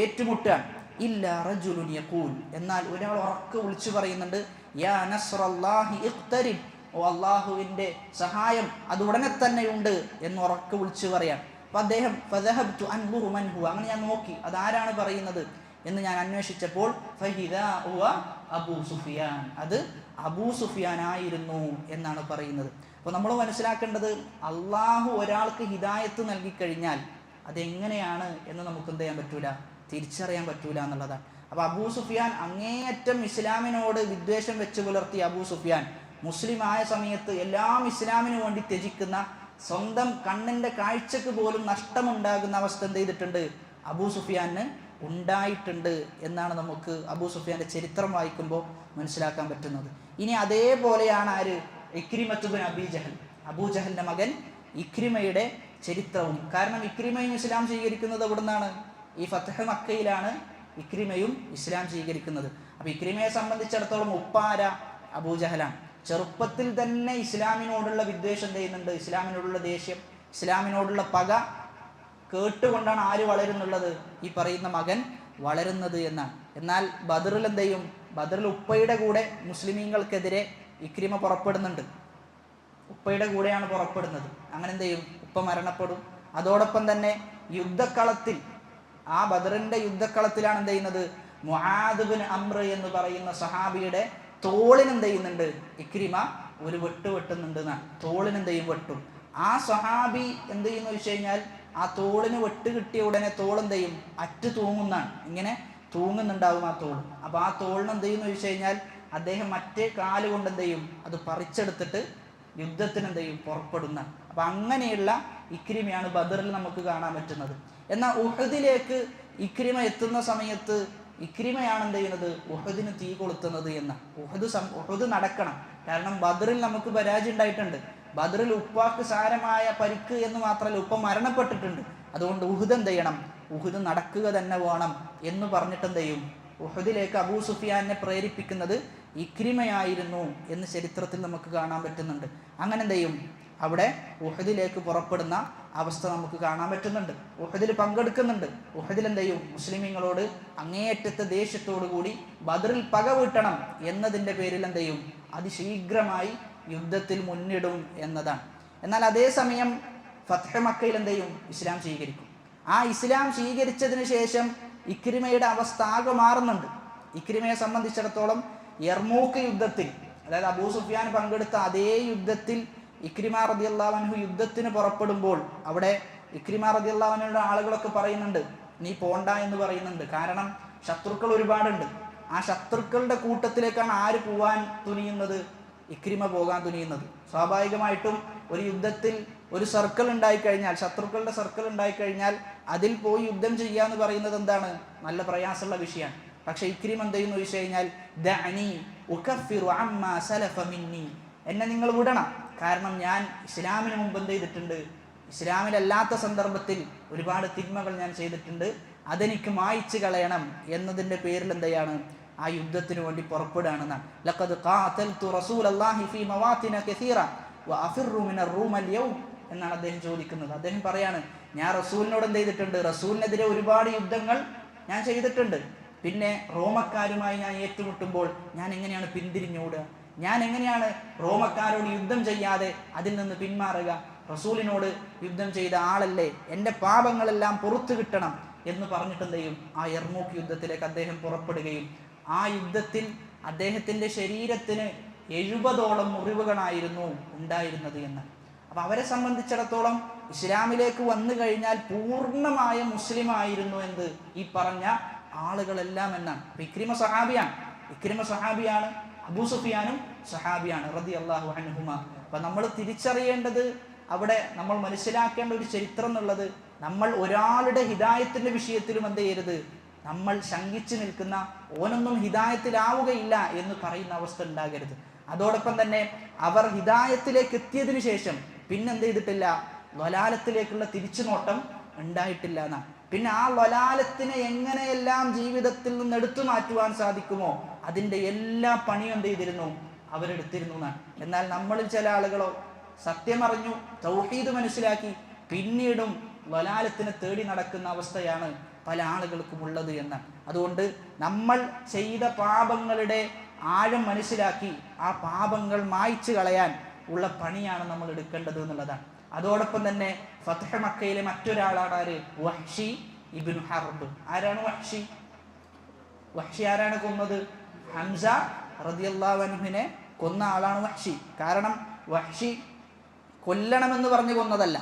ഏറ്റുമുട്ടാൻ. ഇല്ല റജുലുൻ യഖൂൽ, എന്നാൽ ഒരാൾ ഉറക്കെ വിളിച്ചു പറയുന്നുണ്ട്, യാ നസ്റല്ലാഹി ഇഖ്തരിബ്, ഓ അള്ളാഹുവിൻ്റെ സഹായം അത് ഉടനെ തന്നെയുണ്ട് എന്ന് ഉറക്കെ വിളിച്ചു പറയാൻ. അപ്പം അദ്ദേഹം ഫദഹബ്തു അൻദുറു മൻ ഹുവ, അങ്ങനെ ഞാൻ നോക്കി അതാരാണ് പറയുന്നത് എന്ന് ഞാൻ അന്വേഷിച്ചപ്പോൾ ഫഹിദാ ഹുവ അബൂ സുഫിയാൻ, അത് അബൂ സുഫിയാൻ ആയിരുന്നു എന്നാണ് പറയുന്നത്. അപ്പോൾ നമ്മൾ മനസ്സിലാക്കേണ്ടത്, അള്ളാഹു ഒരാൾക്ക് ഹിദായത്ത് നൽകിക്കഴിഞ്ഞാൽ അതെങ്ങനെയാണ് എന്ന് നമുക്ക് എന്ത് ചെയ്യാൻ പറ്റൂല, തിരിച്ചറിയാൻ പറ്റൂല എന്നുള്ളതാണ്. അപ്പോൾ അബൂ സുഫിയാൻ അങ്ങേയറ്റം ഇസ്ലാമിനോട് വിദ്വേഷം വെച്ച് പുലർത്തിയ അബൂ സുഫിയാൻ മുസ്ലിം ആയ സമയത്ത് എല്ലാം ഇസ്ലാമിന് വേണ്ടി ത്യജിക്കുന്ന, സ്വന്തം കണ്ണിൻ്റെ കാഴ്ചക്ക് പോലും നഷ്ടമുണ്ടാകുന്ന അവസ്ഥ എന്ത് ചെയ്തിട്ടുണ്ട്? അബൂ സുഫിയാന് ഉണ്ടായിട്ടുണ്ട് എന്നാണ് നമുക്ക് അബൂ സുഫിയാന്റെ ചരിത്രം വായിക്കുമ്പോൾ മനസ്സിലാക്കാൻ പറ്റുന്നത്. ഇനി അതേപോലെയാണ് ആര്? ഇക്രിമത്ത് ബിൻ അബീ ജഹൽ, അബൂജഹലിന്റെ മകൻ ഇക്രിമയുടെ ചരിത്രവും. കാരണം ഇക്രിമയും ഇസ്ലാം സ്വീകരിക്കുന്നത് എവിടുന്നാണ്? ഈ ഫത്ഹ് മക്കയിലാണ് ഇക്രിമയും ഇസ്ലാം സ്വീകരിക്കുന്നത്. അപ്പോൾ ഇക്രിമയെ സംബന്ധിച്ചിടത്തോളം ഉപ്പാര അബൂജഹലാണ്. ചെറുപ്പത്തിൽ തന്നെ ഇസ്ലാമിനോടുള്ള വിദ്വേഷം ചെയ്യുന്നുണ്ട്, ഇസ്ലാമിനോടുള്ള ദേഷ്യം, ഇസ്ലാമിനോടുള്ള പക കേട്ടുകൊണ്ടാണ് ആര് വളരുന്നുള്ളത്? ഈ പറയുന്ന മകൻ വളരുന്നത് എന്നാണ്. എന്നാൽ ബദറിൽ എന്ത് ചെയ്യും? ബദറിൽ ഉപ്പയുടെ കൂടെ മുസ്ലിമീങ്ങൾക്കെതിരെ ഇക്രിമ പുറപ്പെടുന്നുണ്ട്, ഉപ്പയുടെ കൂടെയാണ് പുറപ്പെടുന്നത്. അങ്ങനെ എന്ത് ചെയ്യും? ഉപ്പ മരണപ്പെടും. അതോടൊപ്പം തന്നെ യുദ്ധക്കളത്തിൽ, ആ ബദറിന്റെ യുദ്ധക്കളത്തിലാണ് എന്ത് ചെയ്യുന്നത്? മുആദ് ബിൻ അംർ എന്ന് പറയുന്ന സഹാബിയുടെ തോളിന് എന്ത് ചെയ്യുന്നുണ്ട്? ഇക്രിമ ഒരു വെട്ടുന്നുണ്ട് എന്നാണ്. തോളിന് എന്ത് ചെയ്യും? വെട്ടും. ആ സഹാബി എന്ത് ചെയ്യുന്നു വെച്ച് കഴിഞ്ഞാൽ, ആ തോളിന് വെട്ട് കിട്ടിയ ഉടനെ തോൾ എന്ത് ചെയ്യും? അറ്റ് തൂങ്ങുന്നതാണ്, ഇങ്ങനെ തൂങ്ങുന്നുണ്ടാവും ആ തോൾ. അപ്പോൾ ആ തോളിന് എന്ത് ചെയ്യുന്നു വെച്ച് കഴിഞ്ഞാൽ, അദ്ദേഹം മറ്റേ കാല് കൊണ്ട് എന്ത് ചെയ്യും? അത് പറിച്ചെടുത്തിട്ട് യുദ്ധത്തിന് എന്ത് ചെയ്യും? പുറപ്പെടുന്ന. അപ്പം അങ്ങനെയുള്ള ഇക്രിമയാണ് ബദറിൽ നമുക്ക് കാണാൻ പറ്റുന്നത്. എന്നാൽ ഉഹദിലേക്ക് ഇക്രിമ എത്തുന്ന സമയത്ത് ഇക്രിമയാണ് എന്ത് ചെയ്യുന്നത്? ഉഹദിന് തീ കൊളുത്തുന്നത് എന്ന. ഉഹദ് നടക്കണം. കാരണം ബദറിൽ നമുക്ക് പരാജയം ഉണ്ടായിട്ടുണ്ട്. ബദറിൽ ഉപ്പാക്ക് സാരമായ പരിക്ക് എന്ന് മാത്രമല്ല, ഉപ്പ മരണപ്പെട്ടിട്ടുണ്ട്. അതുകൊണ്ട് ഉഹദ് എന്ത് ചെയ്യണം? ഉഹദ് നടക്കുക തന്നെ വേണം എന്ന് പറഞ്ഞിട്ട് എന്ത് ചെയ്യും? ഉഹദിലേക്ക് അബൂ സുഫിയാനെ പ്രേരിപ്പിക്കുന്നത് ഇക്രിമയായിരുന്നു എന്ന് ചരിത്രത്തിൽ നമുക്ക് കാണാൻ പറ്റുന്നുണ്ട്. അങ്ങനെ എന്ത് ചെയ്യും? അവിടെ ഉഹദിലേക്ക് പുറപ്പെടുന്ന അവസ്ഥ നമുക്ക് കാണാൻ പറ്റുന്നുണ്ട്. ഉഹദിൽ പങ്കെടുക്കുന്നുണ്ട്. ഉഹദിൽ എന്ത് ചെയ്യും? മുസ്ലിമീങ്ങളോട് അങ്ങേയറ്റത്തെ ദേഷ്യത്തോടു കൂടി ബദറിൽ പക വീട്ടണം എന്നതിൻ്റെ പേരിൽ എന്ത് ചെയ്യും? അതിശീഘ്രമായി യുദ്ധത്തിൽ മുന്നിടും എന്നതാണ്. എന്നാൽ അതേസമയം ഫത്ഹ് മക്കയിൽ എന്ത് ചെയ്യും? ഇസ്ലാം സ്വീകരിക്കും. ആ ഇസ്ലാം സ്വീകരിച്ചതിന് ശേഷം ഇക്രിമയുടെ അവസ്ഥ ആകെ മാറുന്നുണ്ട്. ഇക്രിമയെ സംബന്ധിച്ചിടത്തോളം യർമൂക്ക് യുദ്ധത്തിൽ, അതായത് അബൂ സുഫിയാൻ പങ്കെടുത്ത അതേ യുദ്ധത്തിൽ ഇക്രിമ റളിയല്ലാഹു അൻഹു യുദ്ധത്തിന് പുറപ്പെടുമ്പോൾ അവിടെ ഇക്രിമ റളിയല്ലാഹു അൻഹുയുടെ ആളുകളൊക്കെ പറയുന്നുണ്ട്, നീ പോണ്ട എന്ന് പറയുന്നുണ്ട്. കാരണം ശത്രുക്കൾ ഒരുപാടുണ്ട്. ആ ശത്രുക്കളുടെ കൂട്ടത്തിലേക്കാണ് ആര് പോവാൻ തുനിയുന്നത്? ഇക്രിമ പോകാൻ തുനിയുന്നത്. സ്വാഭാവികമായിട്ടും ഒരു യുദ്ധത്തിൽ ഒരു സർക്കിൾ ഉണ്ടായിക്കഴിഞ്ഞാൽ, ശത്രുക്കളുടെ സർക്കിൾ ഉണ്ടായിക്കഴിഞ്ഞാൽ അതിൽ പോയി യുദ്ധം ചെയ്യുക എന്ന് പറയുന്നത് എന്താണ്? നല്ല പ്രയാസമുള്ള വിഷയമാണ്. പക്ഷെ ഇക്രിമ എന്ത് ചെയ്യുന്നു ചോദിച്ചു കഴിഞ്ഞാൽ, ദഅനി ഉകഫിറു അമ്മാ സലഫ മിന്നി, എന്നെ നിങ്ങൾ വിടണം. കാരണം ഞാൻ ഇസ്ലാമിന് മുമ്പ് എന്ത് ചെയ്തിട്ടുണ്ട്? ഇസ്ലാമിലല്ലാത്ത സന്ദർഭത്തിൽ ഒരുപാട് തിന്മകൾ ഞാൻ ചെയ്തിട്ടുണ്ട്, അതെനിക്ക് മായ്ച്ചു കളയണം എന്നതിൻ്റെ പേരിൽ എന്തെയാണ്? ആ യുദ്ധത്തിന് വേണ്ടി പുറപ്പെടുകയാണെന്നാണ്. ലഖദ് ഖാതൽതു റസൂലല്ലാഹി ഫീ മവാത്തിന കസീറ വഅഫിറു മിനർ റൂം അൽയൗം എന്നാണ് അദ്ദേഹം ചോദിക്കുന്നത്. അദ്ദേഹം പറയാണ്, ഞാൻ റസൂലിനോട് എന്ത് ചെയ്തിട്ടുണ്ട്? റസൂലിനെതിരെ ഒരുപാട് യുദ്ധങ്ങൾ ഞാൻ ചെയ്തിട്ടുണ്ട്. പിന്നെ റോമക്കാരുമായി ഞാൻ ഏറ്റുമുട്ടുമ്പോൾ ഞാൻ എങ്ങനെയാണ് പിന്തിരിഞ്ഞോടുക? ഞാൻ എങ്ങനെയാണ് റോമക്കാരോട് യുദ്ധം ചെയ്യാതെ അതിൽ നിന്ന് പിന്മാറുക? റസൂലിനോട് യുദ്ധം ചെയ്ത ആളല്ലേ, എൻ്റെ പാപങ്ങളെല്ലാം പുറത്തു കിട്ടണം എന്ന് പറഞ്ഞിട്ട് എന്ത് ചെയ്യും? ആ യർമൂക്ക് യുദ്ധത്തിലേക്ക് അദ്ദേഹം പുറപ്പെടുകയും ആ യുദ്ധത്തിൽ അദ്ദേഹത്തിൻ്റെ ശരീരത്തിന് 70ഓളം മുറിവുകളായിരുന്നു ഉണ്ടായിരുന്നത് എന്ന്. അപ്പം അവരെ സംബന്ധിച്ചിടത്തോളം ഇസ്ലാമിലേക്ക് വന്നു കഴിഞ്ഞാൽ പൂർണ്ണമായ മുസ്ലിമായിരുന്നു എന്ത് ഈ പറഞ്ഞ ആളുകളെല്ലാം എന്നാണ്. അപ്പം ഇക്രിമ സഹാബിയാണ്, അബൂ സുഫിയാനും സഹാബിയാണ് റളിയല്ലാഹു അൻഹുമാ. അപ്പം നമ്മൾ തിരിച്ചറിയേണ്ടത്, അവിടെ നമ്മൾ മനസ്സിലാക്കേണ്ട ഒരു ചരിത്രം എന്നുള്ളത്, നമ്മൾ ഒരാളുടെ ഹിദായത്തിൻ്റെ വിഷയത്തിലും എന്ത് ചെയ്യരുത്? നമ്മൾ ശങ്കിച്ചു നിൽക്കുന്ന, ഓനൊന്നും ഹിദായത്തിലാവുകയില്ല എന്ന് പറയുന്ന അവസ്ഥ ഉണ്ടാകരുത്. അതോടൊപ്പം തന്നെ അവർ ഹിദായത്തിലേക്ക് എത്തിയതിനു ശേഷം പിന്നെന്ത് ചെയ്തിട്ടില്ല? ളലാലത്തിലേക്കുള്ള തിരിച്ചുനോട്ടം ഉണ്ടായിട്ടില്ല എന്നാണ്. പിന്നെ ആ വലാലത്തിനെ എങ്ങനെയെല്ലാം ജീവിതത്തിൽ നിന്ന് എടുത്തു മാറ്റുവാൻ സാധിക്കുമോ അതിൻ്റെ എല്ലാ പണിയും എന്ത് ചെയ്തിരുന്നു, അവരെടുത്തിരുന്നു എന്നാണ്. എന്നാൽ നമ്മളിൽ ചില ആളുകളോ സത്യമറിഞ്ഞു തൗഹീദ് മനസ്സിലാക്കി പിന്നീടും വലാലത്തിനെ തേടി നടക്കുന്ന അവസ്ഥയാണ് പല ആളുകൾക്കും ഉള്ളത് എന്നാണ്. അതുകൊണ്ട് നമ്മൾ ചെയ്ത പാപങ്ങളുടെ ആഴം മനസ്സിലാക്കി ആ പാപങ്ങൾ മായ്ച്ചു കളയാൻ ഉള്ള പണിയാണ് നമ്മൾ എടുക്കേണ്ടത് എന്നുള്ളതാണ്. അതോടൊപ്പം തന്നെ ഫത്ഹ് മക്കയിലെ മറ്റൊരാളാണ് ആര്? വഹ്ഷി ഇബ്നു ഹർബ്. ആരാണ് വഹ്ഷി? വഹ്ഷി ആരാണ് കൊന്നത്? ഹംസ റളിയല്ലാഹു അൻഹുവിനെ കൊന്ന ആളാണ് വഹ്ഷി. കാരണം വഹ്ഷി കൊല്ലണമെന്ന് പറഞ്ഞു കൊന്നതല്ല,